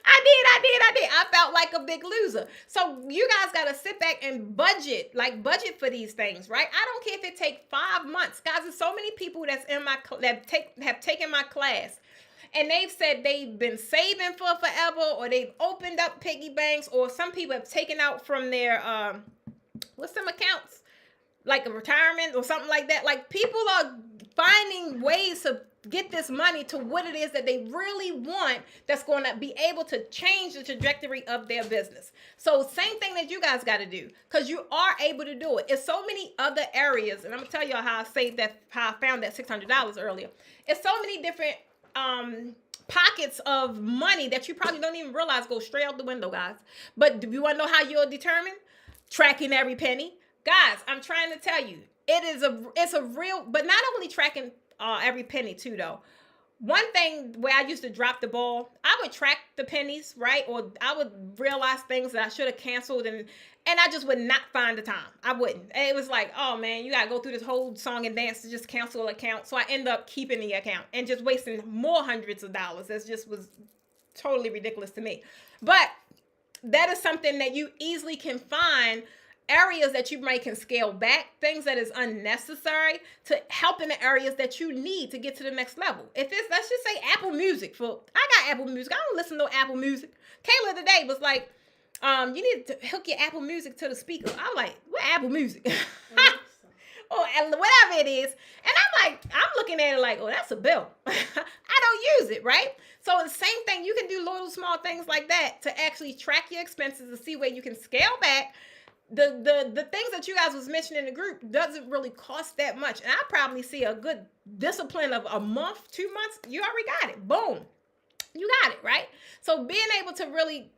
I felt like a big loser. So you guys got to sit back and budget for these things, right? I don't care if it takes 5 months, guys. There's so many people that's in my that have taken my class, and they've said they've been saving for forever, or they've opened up piggy banks, or some people have taken out from their what's some accounts, like a retirement or something like that. Like, people are finding ways to get this money to what it is that they really want, that's going to be able to change the trajectory of their business. So same thing that you guys got to do, because you are able to do it. It's so many other areas, and I'm gonna tell y'all how I found that $600 earlier. It's so many different pockets of money that you probably don't even realize go straight out the window, guys. But do you want to know how you'll determine? Tracking every penny. Guys, I'm trying to tell you, it's a real, but not only tracking every penny too, though. One thing where I used to drop the ball, I would track the pennies, right? Or I would realize things that I should have canceled, and I just would not find the time. I wouldn't. It was like, oh man, you gotta go through this whole song and dance to just cancel an account. So I end up keeping the account and just wasting more hundreds of dollars. That just was totally ridiculous to me. But that is something that you easily can find, areas that you might can scale back, things that is unnecessary, to help in the areas that you need to get to the next level. If it's, let's just say Apple Music, I got Apple Music. I don't listen to Apple Music. Kayla today was like, you need to hook your Apple Music to the speaker. I'm like, what Apple Music? Or whatever it is. And I'm looking at it like, oh, that's a bill. I don't use it, right? So the same thing, you can do little small things like that to actually track your expenses to see where you can scale back. The things that you guys was mentioning in the group doesn't really cost that much. And I probably see a good discipline of a month, 2 months, you already got it. Boom. You got it, right? So being able to really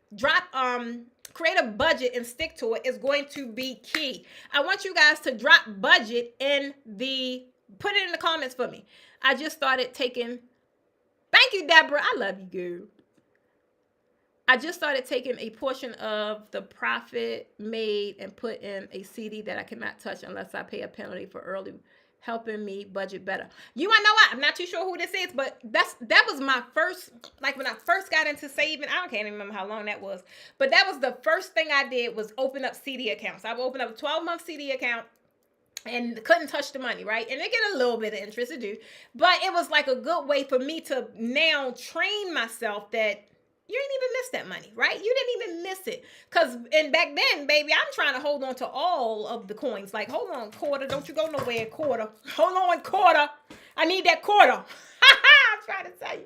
create a budget and stick to it is going to be key. I want you guys to drop budget put it in the comments for me. I just started taking, thank you, Deborah. I love you, girl. I just started taking a portion of the profit made and put in a CD that I cannot touch unless I pay a penalty for early, helping me budget better. You want to know what? I'm not too sure who this is, but that was my first, like when I first got into saving, I can't even remember how long that was, but that was the first thing I did, was open up CD accounts. I would open up a 12-month CD account and couldn't touch the money, right? And they get a little bit of interest to do, but it was like a good way for me to now train myself that you didn't even miss that money, right? You didn't even miss it. And back then, baby, I'm trying to hold on to all of the coins. Like, hold on, quarter. Don't you go nowhere, quarter. Hold on, quarter. I need that quarter. I'm trying to tell you.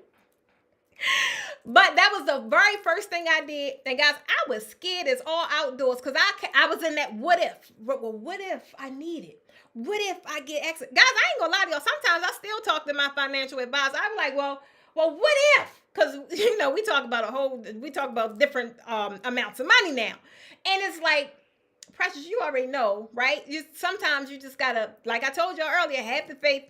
But that was the very first thing I did. And guys, I was scared as all outdoors, because I was in that what if. Well, what if I need it? What if I get exit? Guys, I ain't gonna lie to y'all. Sometimes I still talk to my financial advisor. I'm like, well, what if? Because, we talk about different amounts of money now. And it's like, Precious, you already know, right? Sometimes you just got to, like I told y'all earlier, have the faith,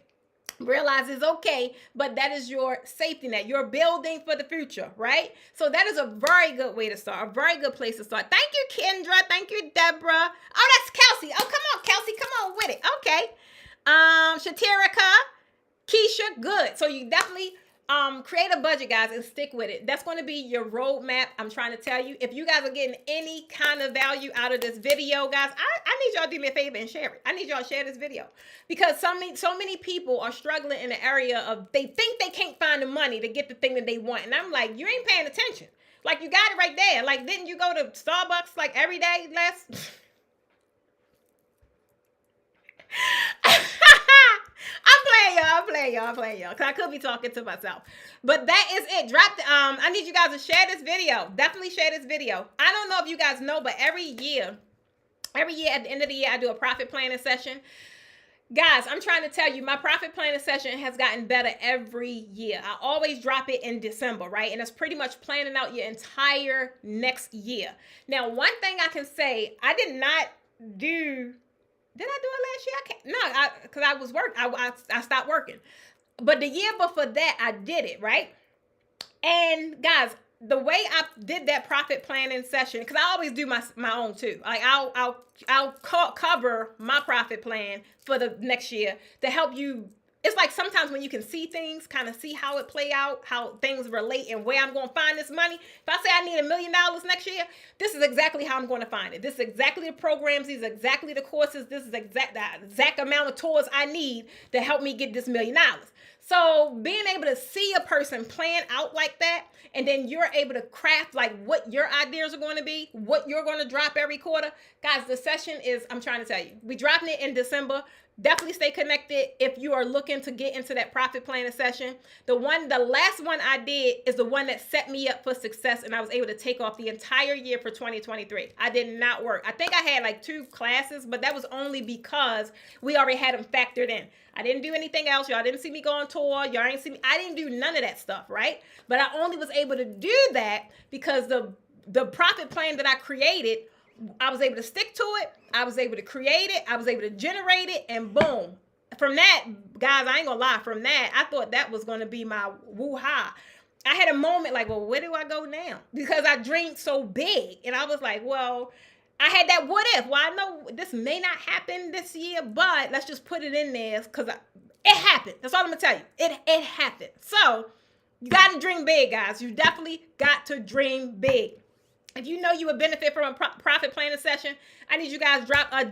realize it's okay, but that is your safety net. You're building for the future, right? So that is a very good way to start, a very good place to start. Thank you, Kendra. Thank you, Deborah. Oh, that's Kelsey. Oh, come on, Kelsey. Come on with it. Okay. Shatirika, Keisha, good. So you definitely create a budget, guys, and stick with it. That's going to be your roadmap. I'm trying to tell you, if you guys are getting any kind of value out of this video, guys, I need y'all to do me a favor and share it. I need y'all to share this video, because so many people are struggling in the area of, they think they can't find the money to get the thing that they want. And I'm like, you ain't paying attention. Like, you got it right there. Like, didn't you go to Starbucks like every day last? I'm playing y'all, because I could be talking to myself. But that is it. I need you guys to share this video. Definitely share this video. I don't know if you guys know, but every year at the end of the year, I do a profit planning session. Guys, I'm trying to tell you, my profit planning session has gotten better every year. I always drop it in December, right? And it's pretty much planning out your entire next year. Now, one thing I can say, I did not do... Did I do it last year? I can't. No, because I was working. I stopped working. But the year before that, I did it, right? And guys, the way I did that profit planning session, because I always do my own too. Like, I'll cover my profit plan for the next year to help you it's like sometimes when you can see things, kind of see how it play out, how things relate, and where I'm going to find this money. If I say I need $1 million next year, this is exactly how I'm going to find it. This is exactly the programs. These are exactly the courses. This is the exact amount of tours I need to help me get this $1 million. So being able to see a person plan out like that, and then you're able to craft like what your ideas are going to be, what you're going to drop every quarter. Guys, the session is, I'm trying to tell you, we dropping it in December. Definitely stay connected if you are looking to get into that profit planning session. The last one I did is the one that set me up for success, and I was able to take off the entire year for 2023. I did not work. I think I had like 2 classes, but that was only because we already had them factored in. I didn't do anything else. Y'all didn't see me go on tour. Y'all didn't see me. I didn't do none of that stuff, right? But I only was able to do that because the profit plan that I created, I was able to stick to it. I was able to create it. I was able to generate it, and boom. From that, guys, I ain't gonna lie. From that, I thought that was gonna be my woo-ha. I had a moment like, well, where do I go now? Because I dreamed so big, and I was like, well, I had that what if. Well, I know this may not happen this year, but let's just put it in there because it happened. That's all I'm gonna tell you. It happened. So you gotta dream big, guys. You definitely got to dream big. If you know you would benefit from a profit planning session, I need you guys to drop a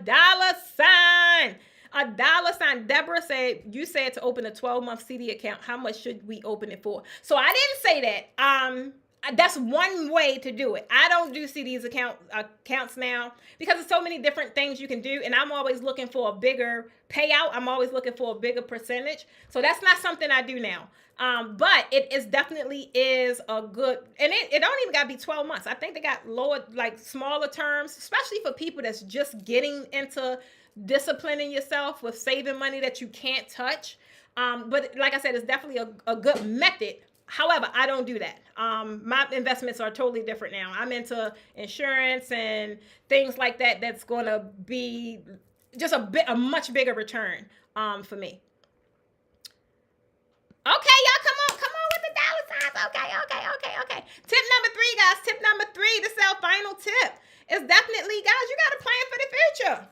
$sign. A $sign. Deborah said, you said to open a 12-month CD account. How much should we open it for? So I didn't say that. That's one way to do it. I don't do CDs accounts now because there's so many different things you can do, and I'm always looking for a bigger payout. I'm always looking for a bigger percentage. So that's not something I do now. But it is definitely is a good, and it don't even got to be 12 months. I think they got lower, like smaller terms, especially for people that's just getting into disciplining yourself with saving money that you can't touch. But like I said, it's definitely a good method. However, I don't do that. My investments are totally different now. I'm into insurance and things like that. That's going to be just a much bigger return for me. Okay, y'all, come on with the $signs. Okay. Tip number 3, guys. Tip number 3, this is our final tip. Is definitely, guys, you got to plan for the future.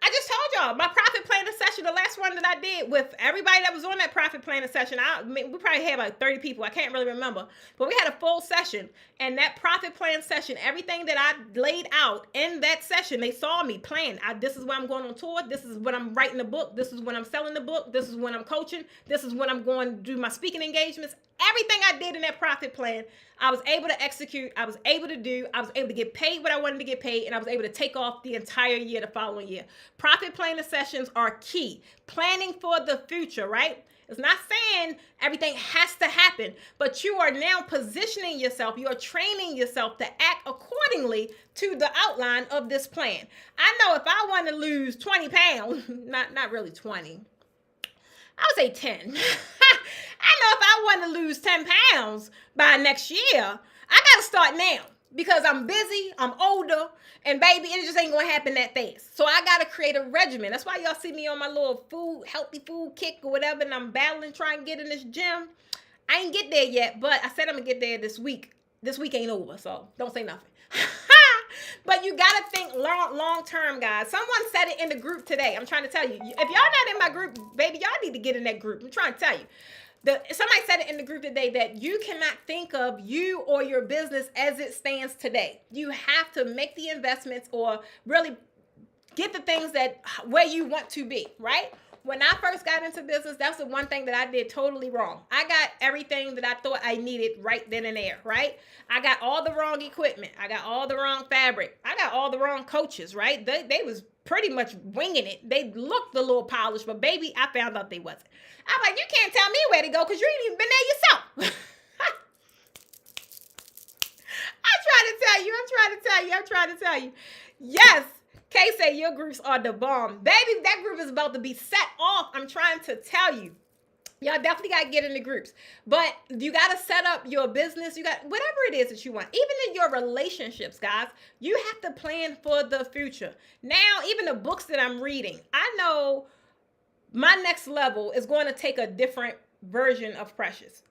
I just told y'all, my profit planning session, the last one that I did with everybody that was on that profit planning session, we probably had like 30 people. I can't really remember. But we had a full session. And that profit plan session, everything that I laid out in that session, they saw me plan. This is where I'm going on tour. This is when I'm writing the book. This is when I'm selling the book. This is when I'm coaching. This is when I'm going to do my speaking engagements. Everything I did in that profit plan, I was able to execute. I was able to do. I was able to get paid what I wanted to get paid, and I was able to take off the entire year the following year. Profit planning sessions are key. Planning for the future, right? It's not saying everything has to happen, but you are now positioning yourself. You are training yourself to act accordingly to the outline of this plan. I know if I want to lose 20 pounds, not really 20, I would say 10. I know if I want to lose 10 pounds by next year, I got to start now because I'm busy, I'm older, and baby, it just ain't going to happen that fast. So I got to create a regimen. That's why y'all see me on my little healthy food kick or whatever, and I'm battling trying to get in this gym. I ain't get there yet, but I said I'm going to get there this week. This week ain't over, so don't say nothing. But you got to think long term, guys. Someone said it in the group today. I'm trying to tell you. If y'all not in my group, baby, y'all need to get in that group. I'm trying to tell you. Somebody said it in the group today that you cannot think of you or your business as it stands today. You have to make the investments or really get the things that where you want to be, right? When I first got into business, that's the one thing that I did totally wrong. I got everything that I thought I needed right then and there, right? I got all the wrong equipment. I got all the wrong fabric. I got all the wrong coaches, right? They was pretty much winging it. They looked a little polished, but baby, I found out they wasn't. I'm like, you can't tell me where to go because you ain't even been there yourself. I'm trying to tell you. Yes. Kay say your groups are the bomb. Baby, that group is about to be set off. I'm trying to tell you. Y'all definitely got to get in the groups. But you got to set up your business. You got whatever it is that you want. Even in your relationships, guys, you have to plan for the future. Now, even the books that I'm reading, I know my next level is going to take a different version of Precious.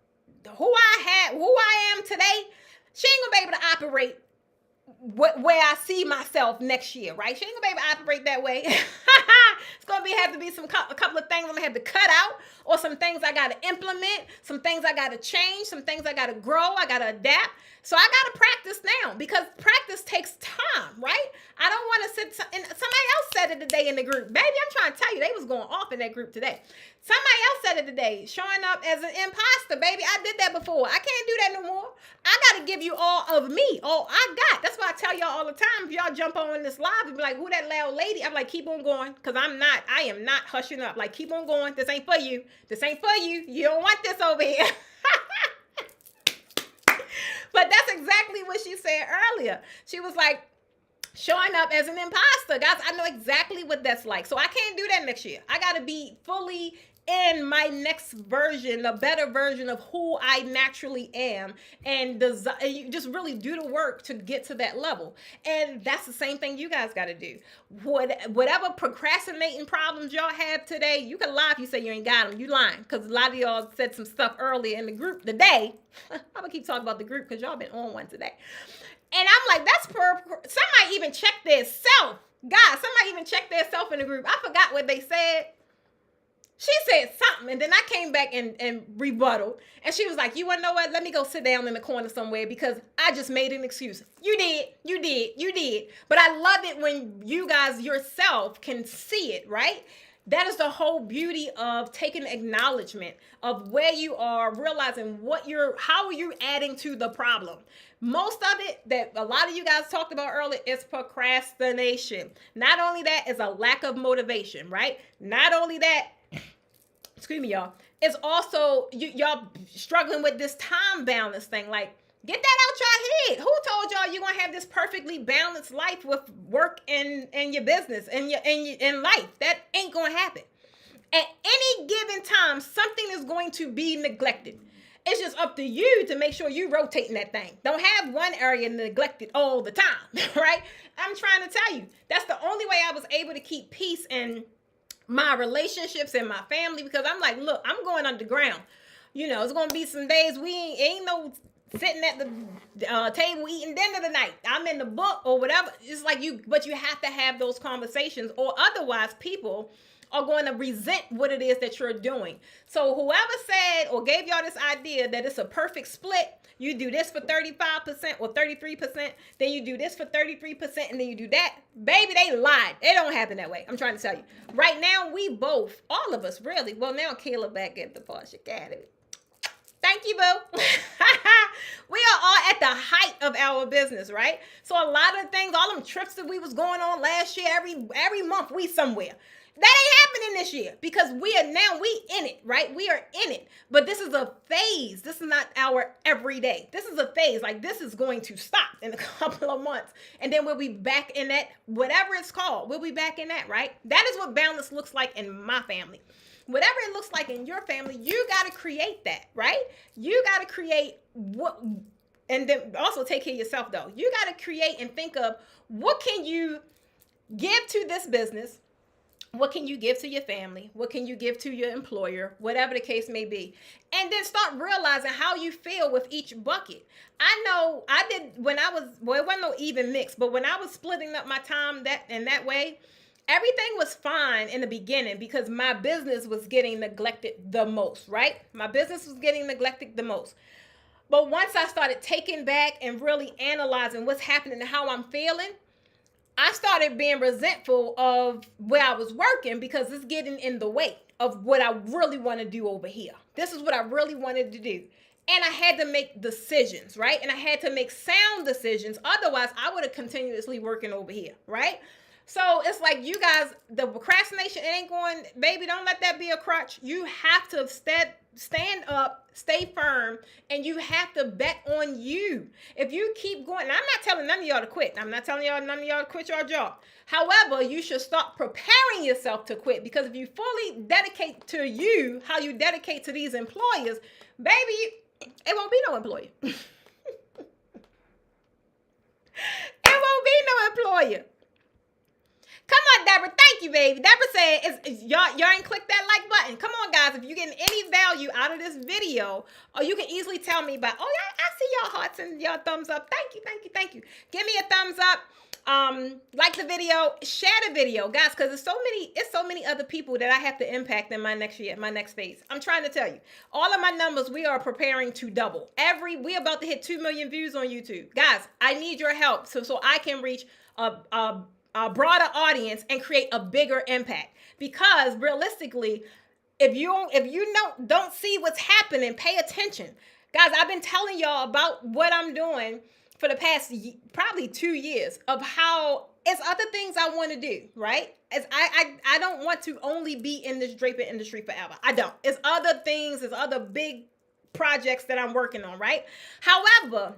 Who I am today, she ain't going to be able to operate where I see myself next year, right? She ain't gonna be able to operate that way. It's gonna have to be a couple of things I'm gonna have to cut out, or some things I gotta implement, some things I gotta change, some things I gotta grow, I gotta adapt. So I gotta practice now, because practice takes time, right? I don't want to sit. And somebody else said it today in the group, baby. I'm trying to tell you, they was going off in that group today. Somebody else said it today, showing up as an imposter, baby. I did that before. I can't do that no more. I got to give you all of me, all I got. That's why I tell y'all all the time, if y'all jump on this live and be like, who that loud lady? I'm like, keep on going, because I am not hushing up. Like, keep on going. This ain't for you. This ain't for you. You don't want this over here. But that's exactly what she said earlier. She was like, showing up as an imposter. Guys, I know exactly what that's like. So I can't do that next year. I got to be fully in my next version, a better version of who I naturally am, and you just really do the work to get to that level. And that's the same thing you guys got to do. Whatever procrastinating problems y'all have today, you can lie if you say you ain't got them. You lying, because a lot of y'all said some stuff earlier in the group today. I'm gonna keep talking about the group because y'all been on one today. And I'm like, somebody even checked their self. God, somebody even checked their self in the group. I forgot what they said. She said something, and then I came back and rebutted. And she was like, you want to know what? Let me go sit down in the corner somewhere, because I just made an excuse. You did. But I love it when you guys yourself can see it, right? That is the whole beauty of taking acknowledgement of where you are, realizing how are you adding to the problem. Most of it that a lot of you guys talked about earlier is procrastination. Not only that, is a lack of motivation, right? Not only that, excuse me, y'all, it's also y'all struggling with this time balance thing. Like, get that out your head. Who told y'all you're gonna have this perfectly balanced life with work and your business and your life? That ain't gonna happen. At any given time, something is going to be neglected. It's just up to you to make sure you're rotating that thing. Don't have one area neglected all the time, right? I'm trying to tell you, that's the only way I was able to keep peace in my relationships and my family, because I'm like, look, I'm going underground. You know, it's going to be some days we ain't no sitting at the table eating dinner tonight. I'm in the book or whatever. It's like but you have to have those conversations, or otherwise people are going to resent what it is that you're doing. So whoever said or gave y'all this idea that it's a perfect split, you do this for 35% or 33%, then you do this for 33%, and then you do that. Baby, they lied. It don't happen that way. I'm trying to tell you. Right now, we both, all of us really, well, now Kayla back at the Posh Academy. Thank you, boo. We are all at the height of our business, right? So a lot of things, all them trips that we was going on last year, every month we somewhere. That ain't happening this year, because we in it, right? We are in it. But this is a phase. This is not our everyday. This is a phase. Like, this is going to stop in a couple of months. And then we'll be back in that, whatever it's called. We'll be back in that, right? That is what balance looks like in my family. Whatever it looks like in your family, you got to create that, right? You got to create and then also take care of yourself, though. You got to create and think of, what can you give to this business? What can you give to your family? What can you give to your employer? Whatever the case may be. And then start realizing how you feel with each bucket. I know I did when I was, well, it wasn't no even mix, but when I was splitting up my time that way, everything was fine in the beginning, because my business was getting neglected the most, right? My business was getting neglected the most. But once I started taking back and really analyzing what's happening and how I'm feeling, I started being resentful of where I was working, because it's getting in the way of what I really want to do over here. This is what I really wanted to do. And I had to make decisions, right? And I had to make sound decisions. Otherwise, I would have continuously working over here, right? So it's like, you guys, the procrastination, it ain't going, baby, don't let that be a crutch. You have to stand up, stay firm, and you have to bet on you. If you keep going, and I'm not telling none of y'all to quit. I'm not telling none of y'all to quit your job. However, you should start preparing yourself to quit, because if you fully dedicate to you, how you dedicate to these employers, baby, it won't be no employer. It won't be no employer. Come on, Deborah. Thank Thank you, baby. Deborah said, y'all ain't click that like button. Come on, guys. If you're getting any value out of this video, or you can easily tell me by, oh, yeah, I see y'all hearts and y'all thumbs up. Thank you, thank you, thank you. Give me a thumbs up. Like the video, share the video, guys, because it's so many other people that I have to impact in my next year, my next phase. I'm trying to tell you, all of my numbers, we are preparing to double. We about to hit 2 million views on YouTube. Guys, I need your help so I can reach a broader audience and create a bigger impact. Because realistically, if you don't see what's happening, pay attention. Guys, I've been telling y'all about what I'm doing for the past probably 2 years of how it's other things I want to do, right? I don't want to only be in this draping industry forever. I don't. It's other things, it's other big projects that I'm working on, right? However,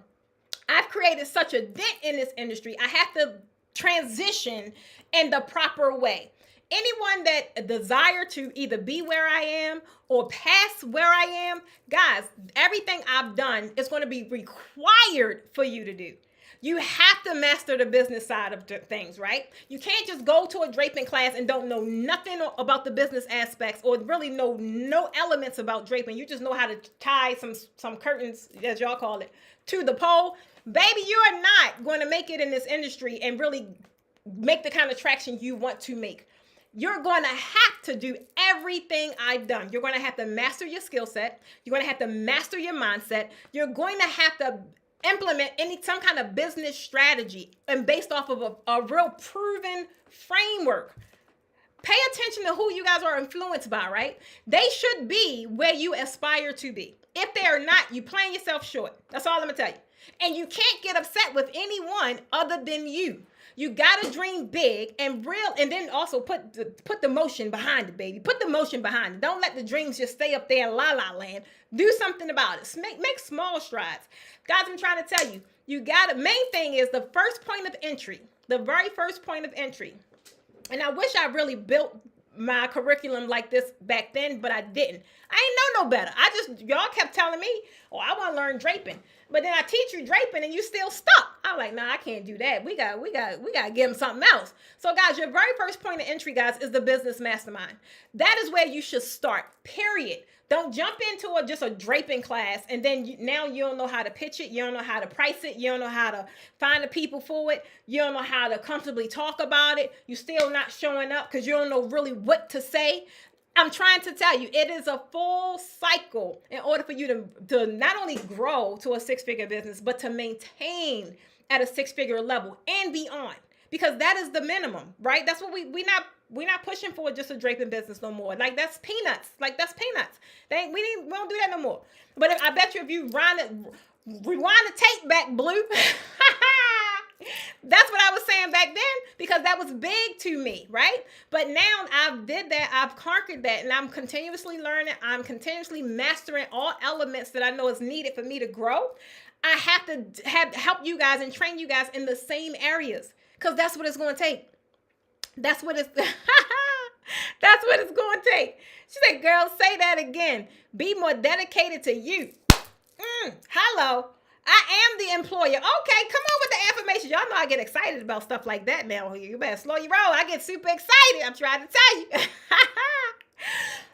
I've created such a dent in this industry, I have to transition in the proper way. Anyone that desire to either be where I am or pass where I am, guys, everything I've done is going to be required for you to do. You have to master the business side of things, right? You can't just go to a draping class and don't know nothing about the business aspects or really know no elements about draping. You just know how to tie some curtains, as y'all call it, to the pole. Baby, you are not going to make it in this industry and really make the kind of traction you want to make. You're going to have to do everything I've done. You're going to have to master your skill set. You're going to have to master your mindset. You're going to have to implement some kind of business strategy and based off of a real proven framework. Pay attention to who you guys are influenced by, right? They should be where you aspire to be. If they are not, you playing yourself short. That's all I'm going to tell you. And you can't get upset with anyone other than you. You gotta dream big and real, and then also put the motion behind it, baby. Put the motion behind it. Don't let the dreams just stay up there in la la land. Do something about it. Make small strides, guys. I'm trying to tell you. You gotta. Main thing is the first point of entry. The very first point of entry. And I wish I really built my curriculum like this back then, but I didn't. I ain't know no better. Y'all kept telling me, oh, I want to learn draping. But then I teach you draping and you still stuck. I'm like, nah, I can't do that. We got to give them something else. So guys, your very first point of entry, guys, is the business mastermind. That is where you should start, period. Don't jump into just a draping class and then now you don't know how to pitch it. You don't know how to price it. You don't know how to find the people for it. You don't know how to comfortably talk about it. You still not showing up because you don't know really what to say. I'm trying to tell you, it is a full cycle in order for you to not only grow to a six-figure business, but to maintain at a six-figure level and beyond. Because that is the minimum, right? That's what we're not pushing for just a draping business no more. Like that's peanuts. We don't do that no more. But I bet you if you rewind the tape back, Blue. That's what I was saying back then because that was big to me, right? But now I've did that, I've conquered that, and I'm continuously learning. I'm continuously mastering all elements that I know is needed for me to grow. I have to help you guys and train you guys in the same areas because that's what it's going to take. That's what it's that's what it's going to take. She said, girl, say that again. Be more dedicated to you. Hello. I am the employer. Okay, come on with the affirmation. Y'all know I get excited about stuff like that now. You better slow your roll. I get super excited. I'm trying to tell you.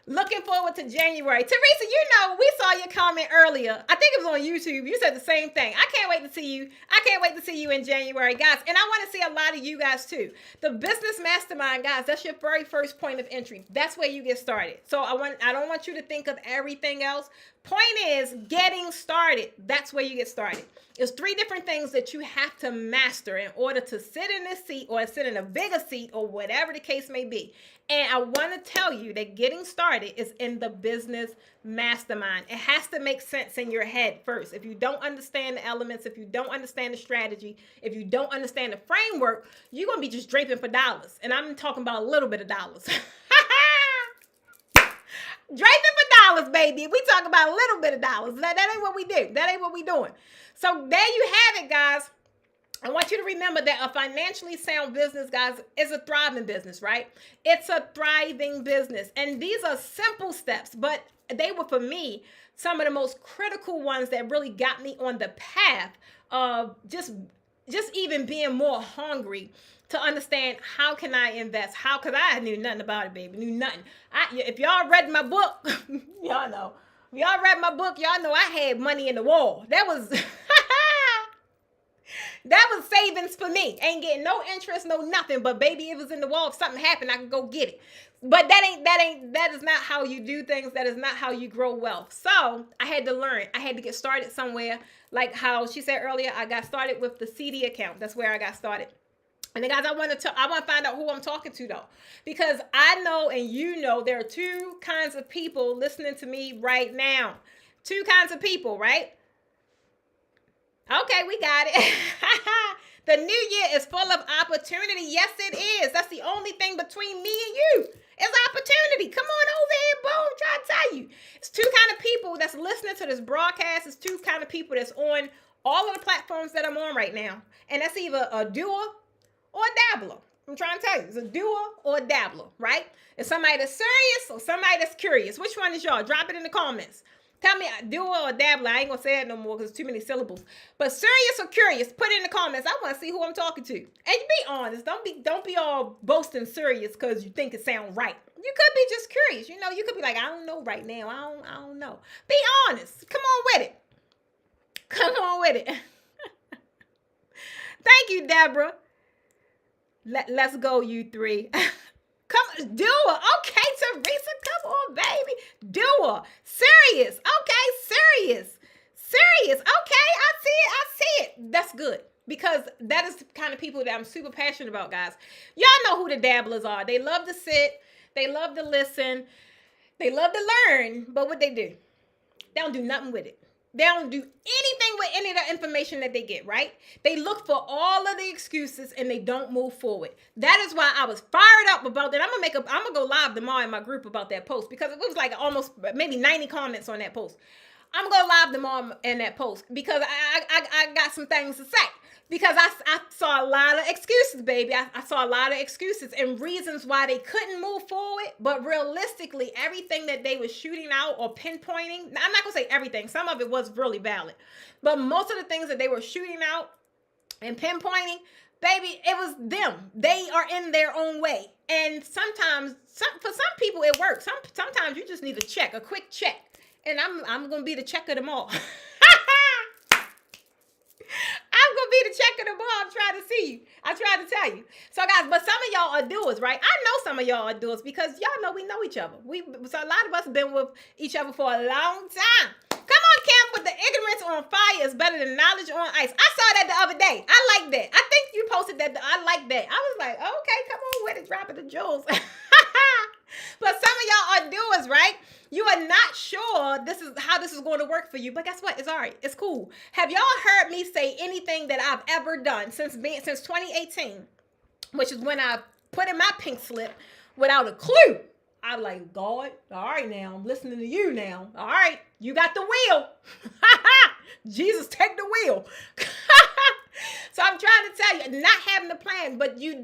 Looking forward to January. Teresa, we saw your comment earlier. I think it was on YouTube. You said the same thing. I can't wait to see you. I can't wait to see you in January, guys. And I want to see a lot of you guys too. The business mastermind, guys, that's your very first point of entry. That's where you get started. So I don't want you to think of everything else. Point is getting started. That's where you get started. There's 3 different things that you have to master in order to sit in this seat or sit in a bigger seat or whatever the case may be. And I want to tell you that getting started is in the business mastermind. It has to make sense in your head first. If you don't understand the elements, if you don't understand the strategy, if you don't understand the framework, you're going to be just draping for dollars. And I'm talking about a little bit of dollars. Draping for dollars, baby. We talk about a little bit of dollars. That ain't what we do. That ain't what we doing. So there you have it, guys. I want you to remember that a financially sound business, guys, is a thriving business, right? It's a thriving business. And these are simple steps, but they were, for me, some of the most critical ones that really got me on the path of just just even being more hungry to understand how can I invest? How? Because I knew nothing about it, baby. Knew nothing. If y'all read my book, y'all know. If y'all read my book, y'all know I had money in the wall. That was that was savings for me. Ain't getting no interest, no nothing. But baby, it was in the wall. If something happened, I could go get it. But that is not how you do things. That is not how you grow wealth. So I had to learn. I had to get started somewhere. Like how she said earlier, I got started with the CD account. That's where I got started. And then guys, I want to find out who I'm talking to though, because I know and you know there are two kinds of people listening to me right now. Two kinds of people, right? Okay, we got it. The new year is full of opportunity. Yes, it is. That's the only thing between me and you. It's opportunity. Come on over here, boo. I'm trying to tell you. It's two kind of people that's listening to this broadcast. It's two kind of people that's on all of the platforms that I'm on right now. And that's either a doer or a dabbler. I'm trying to tell you. It's a doer or a dabbler, right? It's somebody that's serious or somebody that's curious. Which one is y'all? Drop it in the comments. Tell me, doer or dabbler. I ain't going to say it no more because it's too many syllables. But serious or curious, put it in the comments. I want to see who I'm talking to. And be honest. Don't be all boasting serious because you think it sounds right. You could be just curious. You know, you could be like, I don't know right now. I don't know. Be honest. Come on with it. Come on with it. Thank you, Deborah. Let's go, you three. Come, doer. Okay, Teresa, come on, baby. Doer. Serious. Okay, serious. Serious. Okay, I see it. That's good. Because that is the kind of people that I'm super passionate about, guys. Y'all know who the dabblers are. They love to sit. They love to listen. They love to learn. But what they do? They don't do nothing with it. They don't do anything with any of the information that they get, right? They look for all of the excuses and they don't move forward. That is why I was fired up about that. I'm gonna go live tomorrow in my group about that post because it was like almost maybe 90 comments on that post. I'm gonna go live tomorrow in that post because I got some things to say. Because I saw a lot of excuses, baby. I saw a lot of excuses and reasons why they couldn't move forward. But realistically, everything that they were shooting out or pinpointing, I'm not going to say everything. Some of it was really valid. But most of the things that they were shooting out and pinpointing, baby, it was them. They are in their own way. And sometimes, for some people, it works. Sometimes you just need a quick check. And I'm going to be the check of them all. I'm going to be the check of the ball. I'm trying to see you. I tried to tell you. So, guys, but some of y'all are doers, right? I know some of y'all are doers because y'all know we know each other. So a lot of us have been with each other for a long time. Come on, Cam, with the ignorance on fire is better than knowledge on ice. I saw that the other day. I like that. I think you posted that. I like that. I was like, okay, come on with it. Drop it the jewels. But some of y'all are doers, right? You are not sure how this is going to work for you. But guess what? It's all right. It's cool. Have y'all heard me say anything that I've ever done since 2018, which is when I put in my pink slip without a clue? I'm like, God, all right now. I'm listening to you now. All right. You got the wheel. Jesus, take the wheel. So I'm trying to tell you, not having a plan, but you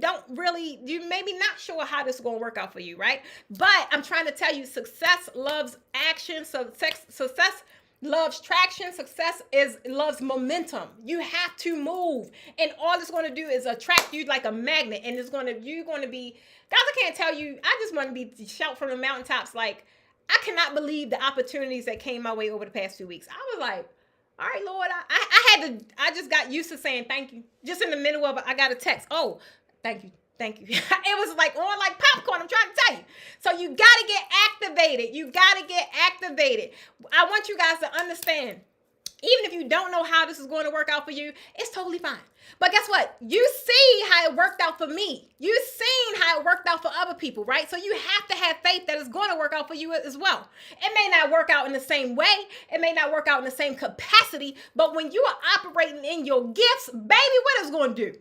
maybe not sure how this is going to work out for you, right? But I'm trying to tell you, success loves action. Success loves traction. Success loves momentum. You have to move. And all it's going to do is attract you like a magnet. And you're going to be, guys, I can't tell you, I just want to be shout from the mountaintops. Like, I cannot believe the opportunities that came my way over the past 2 weeks. I was like, all right, Lord, I just got used to saying thank you. Just in the middle of it, I got a text. Oh, thank you. It was like on like popcorn, I'm trying to tell you. So you got to get activated. I want you guys to understand, even if you don't know how this is going to work out for you, it's totally fine. But guess what? You see how it worked out for me. You've seen how it worked out for other people, right? So you have to have faith that it's going to work out for you as well. It may not work out in the same way. It may not work out in the same capacity. But when you are operating in your gifts, baby, what it's going to do?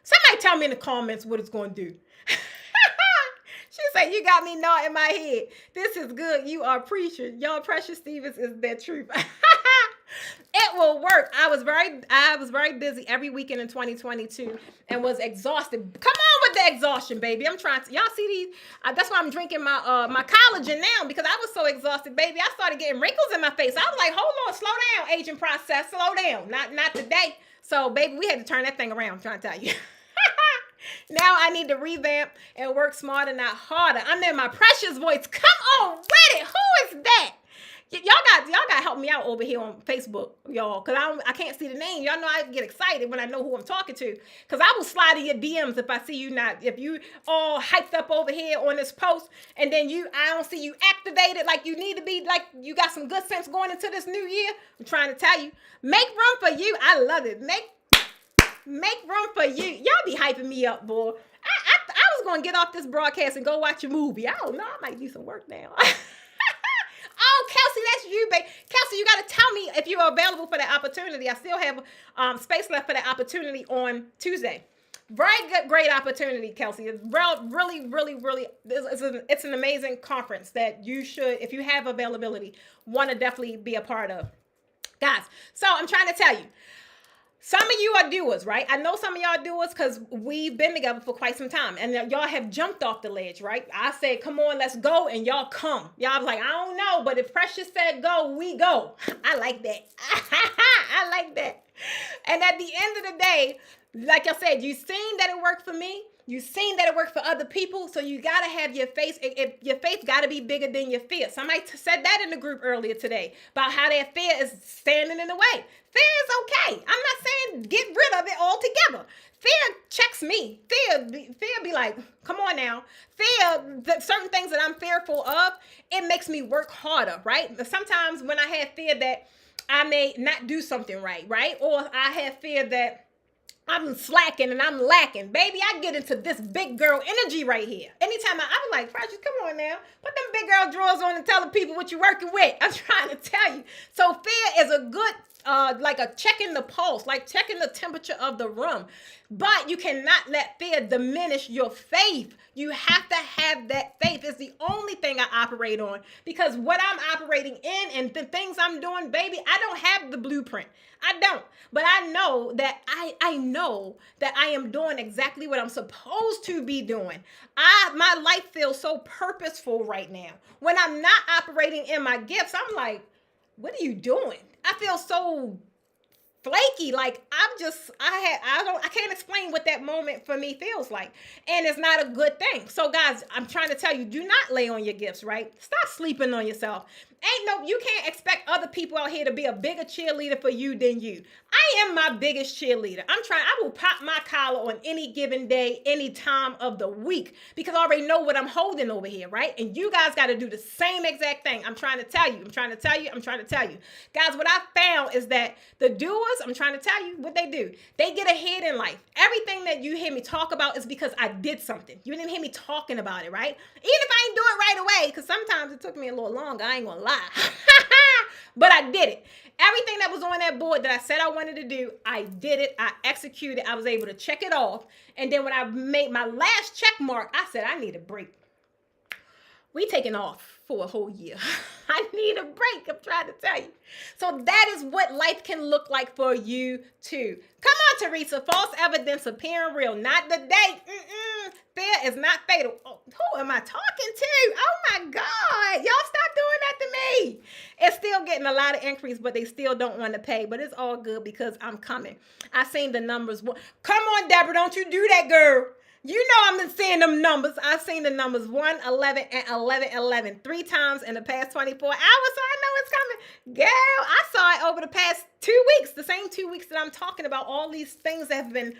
Somebody tell me in the comments what it's going to do. She said, you got me nodding my head. This is good. You are preacher. Y'all, Precious Stevens is their truth. It will work. I was very busy every weekend in 2022 and was exhausted. Come on with the exhaustion, baby. I'm trying to, y'all see these? That's why I'm drinking my collagen now because I was so exhausted, baby. I started getting wrinkles in my face. I was like, hold on, slow down, aging process, slow down. Not today. So, baby, we had to turn that thing around, I'm trying to tell you. Now I need to revamp and work smarter, not harder. I'm in my precious voice. Come on, Reddit. Who is that? Y'all got to help me out over here on Facebook, y'all, because I can't see the name. Y'all know I get excited when I know who I'm talking to, because I will slide in your DMs if I see you not. If you all hyped up over here on this post, and then I don't see you activated like you need to be, like you got some good sense going into this new year. I'm trying to tell you, make room for you. I love it. Make room for you. Y'all be hyping me up, boy. I was going to get off this broadcast and go watch a movie. I don't know. I might do some work now. Oh, Kelsey, that's you, babe. Kelsey, you got to tell me if you're available for that opportunity. I still have space left for that opportunity on Tuesday. Very good, great opportunity, Kelsey. It's really, really, really, it's an amazing conference that you should, if you have availability, want to definitely be a part of. Guys, so I'm trying to tell you, some of you are doers, right? I know some of y'all doers because we've been together for quite some time, and y'all have jumped off the ledge, right? I said, come on, let's go, and y'all come. Y'all was like, I don't know, but if Precious said go, we go. I like that. I like that. And at the end of the day, like I said, you seen that it worked for me. You seen that it worked for other people, so you gotta have your faith. Your faith gotta be bigger than your fear. Somebody said that in the group earlier today about how their fear is standing in the way. Fear is okay. I'm not saying get rid of it altogether. Fear checks me. Fear be like, come on now. Fear, certain things that I'm fearful of, it makes me work harder, right? Sometimes when I have fear that I may not do something right? Or I have fear that I'm slacking and I'm lacking. Baby, I get into this big girl energy right here. Anytime I'm like, Precious, come on now. Put them big girl drawers on and tell the people what you're working with. I'm trying to tell you. So fear is a good, like a checking the pulse, like checking the temperature of the room. But you cannot let fear diminish your faith. You have to have that faith. It's the only thing I operate on, because what I'm operating in and the things I'm doing, baby, I don't have the blueprint. I don't. But I know that I know that I am doing exactly what I'm supposed to be doing. My life feels so purposeful right now. When I'm not operating in my gifts, I'm like, what are you doing? I feel so flaky. Like I can't explain what that moment for me feels like. And it's not a good thing. So guys, I'm trying to tell you, do not lay on your gifts, right? Stop sleeping on yourself. You can't expect other people out here to be a bigger cheerleader for you than you. I am my biggest cheerleader. I will pop my collar on any given day, any time of the week, because I already know what I'm holding over here, right? And you guys got to do the same exact thing. I'm trying to tell you. Guys, what I found is that the doers, I'm trying to tell you what they do. They get ahead in life. Everything that you hear me talk about is because I did something. You didn't hear me talking about it, right? Even if I ain't do it right away, because sometimes it took me a little longer. I ain't gonna lie. But I did it. Everything that was on that board that I said I wanted to do, I did it. I executed. I was able to check it off. And then when I made my last check mark, I said, I need a break. We taking off for a whole year. I need a break. I'm trying to tell you. So that is what life can look like for you too. Come on, Teresa. False evidence appearing real. Not the date. Fear is not fatal. Oh, who am I talking to? Oh my God. Y'all stop doing that to me. It's still getting a lot of increase, but they still don't want to pay. But it's all good because I'm coming. I seen the numbers. Come on, Deborah. Don't you do that, girl. You know I've been seeing them numbers. I've seen the numbers 1, 11, and 11, 11 3 times in the past 24 hours, so I know it's coming. Girl, I saw it over the past 2 weeks, the same 2 weeks that I'm talking about. All these things that have been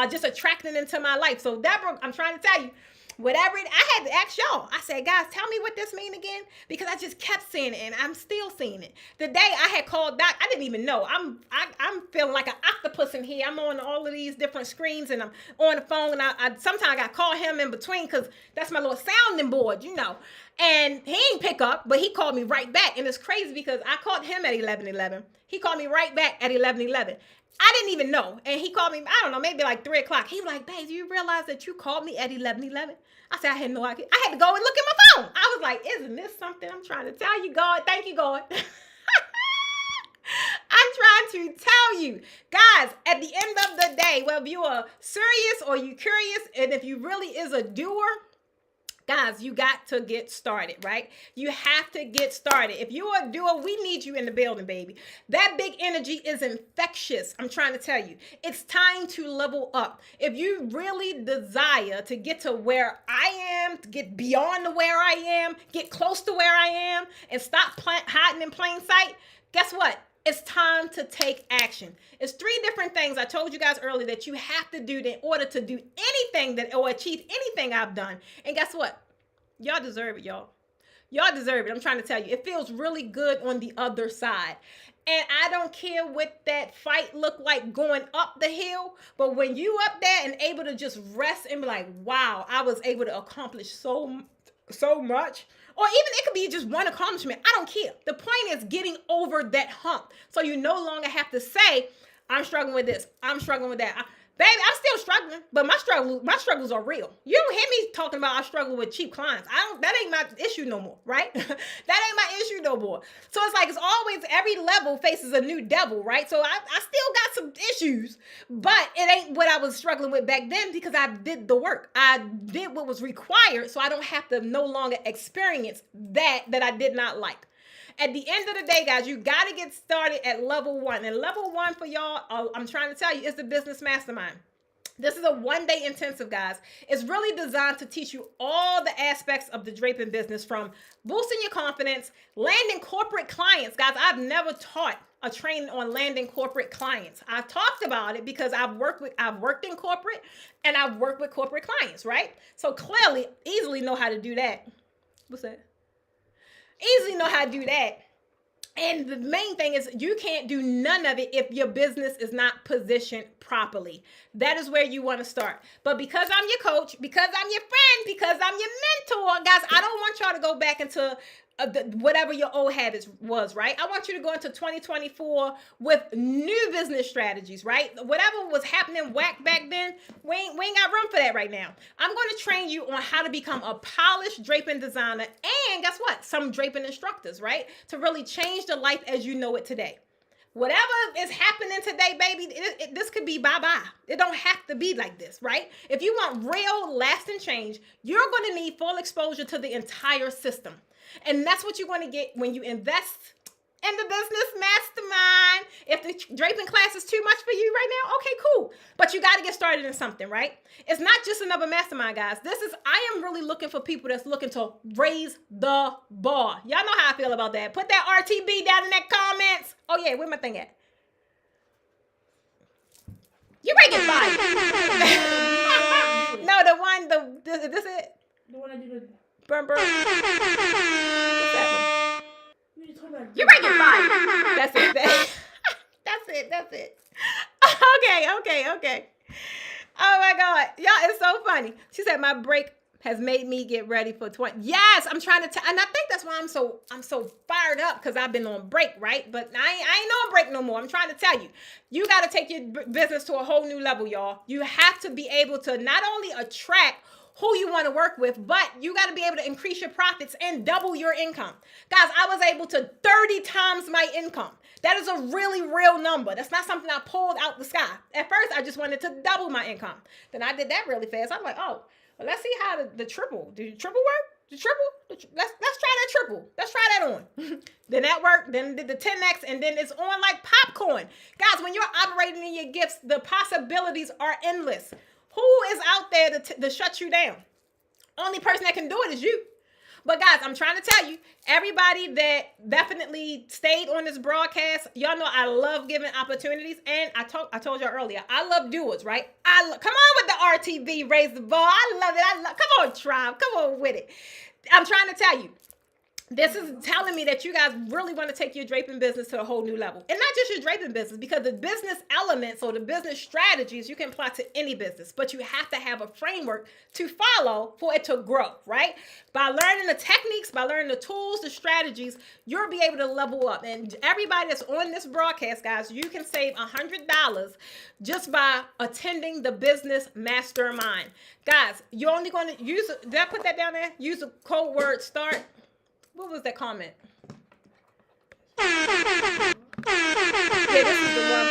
just attracting into my life. So, Deborah, I'm trying to tell you, I had to ask y'all. I said, guys, tell me what this mean again, because I just kept seeing it, and I'm still seeing it. The day I had called Doc, I didn't even know. I'm feeling like an octopus in here. I'm on all of these different screens, and I'm on the phone, and I sometimes I got to call him in between, because that's my little sounding board, you know. And he didn't pick up, but he called me right back, and it's crazy because I called him at 11:11. He called me right back at 11:11. I didn't even know. And he called me, I don't know, maybe like 3 o'clock. He was like, babe, do you realize that you called me at 11:11? I said, I had no idea. I had to go and look at my phone. I was like, isn't this something I'm trying to tell you, God? Thank you, God. I'm trying to tell you. Guys, at the end of the day, whether you are serious or you curious, and if you really is a doer, Guys, you got to get started, right? You have to get started. If you are a doer, we need you in the building, baby. That big energy is infectious. I'm trying to tell you. It's time to level up. If you really desire to get to where I am, to get beyond to where I am, get close to where I am, and stop hiding in plain sight, guess what? It's time to take action. It's 3 different things I told you guys earlier that you have to do in order to do anything that or achieve anything I've done. And guess what? Y'all deserve it, y'all. Y'all deserve it. I'm trying to tell you. It feels really good on the other side. And I don't care what that fight look like going up the hill, but when you up there and able to just rest and be like, wow, I was able to accomplish so much. Or even it could be just one accomplishment. I don't care. The point is getting over that hump. So you no longer have to say, I'm struggling with this. I'm struggling with that. Baby, I'm still struggling, but my struggles are real. You don't hear me talking about I struggle with cheap clients. That ain't my issue no more, right? That ain't my issue no more. So it's like, it's always every level faces a new devil, right? So I still got some issues, but it ain't what I was struggling with back then because I did the work. I did what was required so I don't have to no longer experience that I did not like. At the end of the day, guys, you got to get started at level 1. And level 1 for y'all, I'm trying to tell you, is the business mastermind. This is a 1-day intensive, guys. It's really designed to teach you all the aspects of the draping business, from boosting your confidence, landing corporate clients. Guys, I've never taught a training on landing corporate clients. I've talked about it because I've worked in corporate and I've worked with corporate clients, right? So clearly, easily know how to do that. What's that? Easily know how to do that. And the main thing is you can't do none of it if your business is not positioned properly. That is where you want to start. But because I'm your coach, because I'm your friend, because I'm your mentor, guys, I don't want y'all to go back into whatever your old habits was, right? I want you to go into 2024 with new business strategies, right? Whatever was happening whack back then, we ain't got room for that right now. I'm going to train you on how to become a polished draping designer and guess what? Some draping instructors, right? To really change the life as you know it today. Whatever is happening today, baby, this could be bye-bye. It don't have to be like this, right? If you want real lasting change, you're going to need full exposure to the entire system. And that's what you're going to get when you invest in the business mastermind. If the draping class is too much for you right now, okay, cool. But you got to get started in something, right? It's not just another mastermind, guys. I am really looking for people that's looking to raise the bar. Y'all know how I feel about that. Put that RTB down in that comments. Oh yeah, where my thing at? You ready to get fired. No, this it? The one I did with... Burn. What's that one? You ready to get fired. That's it. That's it. Okay. Oh my God. Y'all, it's so funny. She said my break has made me get ready for 20. Yes, I'm trying to tell, and I think that's why I'm so fired up, because I've been on break, right? But I ain't on break no more. I'm trying to tell you, you got to take your business to a whole new level, y'all. You have to be able to not only attract who you want to work with, but you got to be able to increase your profits and double your income. Guys, I was able to 30 times my income. That is a really real number. That's not something I pulled out the sky. At first, I just wanted to double my income. Then I did that really fast. I was like, oh, well, let's see how the triple. Did the triple work? The triple? Let's try that triple. Let's try that on. Then that worked. Then did the 10x, and then it's on like popcorn. Guys, when you're operating in your gifts, the possibilities are endless. Who is out there to shut you down? Only person that can do it is you. But guys, I'm trying to tell you, everybody that definitely stayed on this broadcast, y'all know I love giving opportunities. And I told y'all earlier, I love doers, right? Come on with the RTB, raise the bar. I love it. Come on, tribe. Come on with it. I'm trying to tell you, this is telling me that you guys really want to take your draping business to a whole new level. And not just your draping business, because the business elements or the business strategies you can apply to any business, but you have to have a framework to follow for it to grow, right? By learning the techniques, by learning the tools, the strategies, you'll be able to level up. And everybody that's on this broadcast, guys, you can save $100 just by attending the business mastermind. Guys, you're only going to use, did I put that down there? Use the code word START. What was that comment? Yeah, this is the one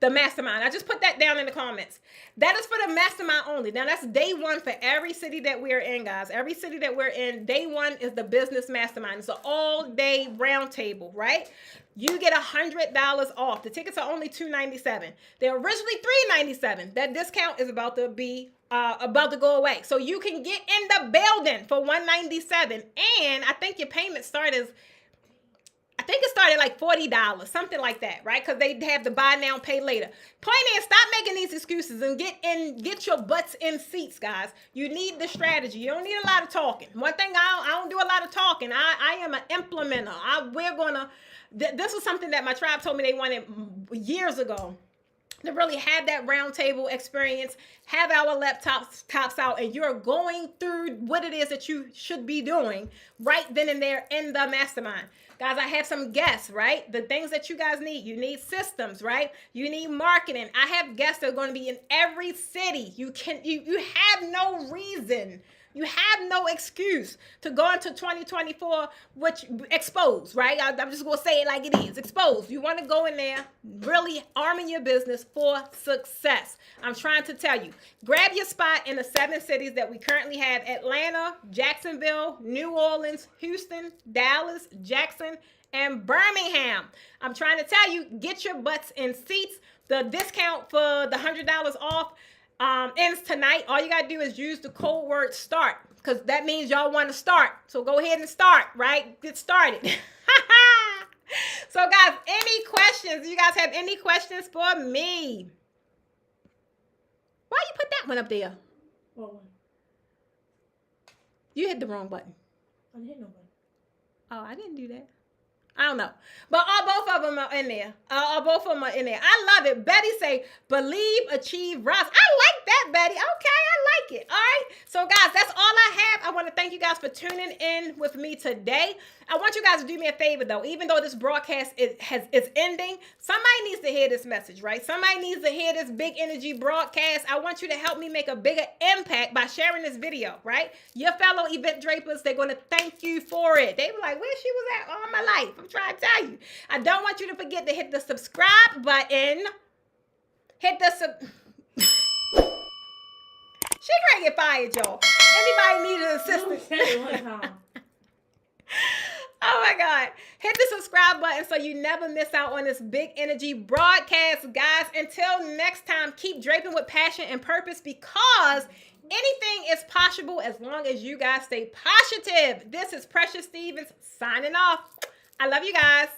for the mastermind. I just put that down in the comments. That is for the mastermind only. Now, that's day one for every city that we're in, guys. Every city that we're in, day one is the business mastermind. It's an all-day round table, right? You get $100 off. The tickets are only $297. They're originally $397. That discount is about to go away. So you can get in the building for $197. And I think your payment it started like $40, something like that, right? Because they have the buy now, pay later. Point is, stop making these excuses and get your butts in seats, guys. You need the strategy. You don't need a lot of talking. One thing, I don't do a lot of talking. I am an implementer. This was something that my tribe told me they wanted years ago. To really have that round table experience, have our laptops tops out, and you're going through what it is that you should be doing right then and there in the mastermind. Guys, I have some guests, right? The things that you guys need. You need systems, right? You need marketing. I have guests that are going to be in every city. You have no reason. You have no excuse to go into 2024 which exposed, right? I'm just going to say it like it is. Exposed. You want to go in there, really arming your business for success. I'm trying to tell you. Grab your spot in the 7 cities that we currently have: Atlanta, Jacksonville, New Orleans, Houston, Dallas, Jackson, and Birmingham. I'm trying to tell you, get your butts in seats. The discount for the $100 off ends tonight. All you got to do is use the code word START, because that means y'all want to start. So go ahead and start, right? Get started. So guys, any questions? You guys have any questions for me? Why you put that one up there? What one? You hit the wrong button. I didn't hit no button. Oh, I didn't do that. I don't know. But both of them are in there. Both of them are in there. I love it. Betty say, believe, achieve, rise. I like that, Betty. Okay, I like it. All right. So, guys, that's all I have. I want to thank you guys for tuning in with me today. I want you guys to do me a favor, though. Even though this broadcast is ending, somebody needs to hear this message, right? Somebody needs to hear this big energy broadcast. I want you to help me make a bigger impact by sharing this video, right? Your fellow event drapers, they're going to thank you for it. They were like, where she was at all my life? I'm trying to tell you. I don't want you to forget to hit the subscribe button. Hit the She can't get fired, y'all. Anybody need an assistant? Oh my God. Hit the subscribe button so you never miss out on this big energy broadcast, guys. Until next time, keep draping with passion and purpose, because anything is possible as long as you guys stay positive. This is Precious Stevens signing off. I love you guys.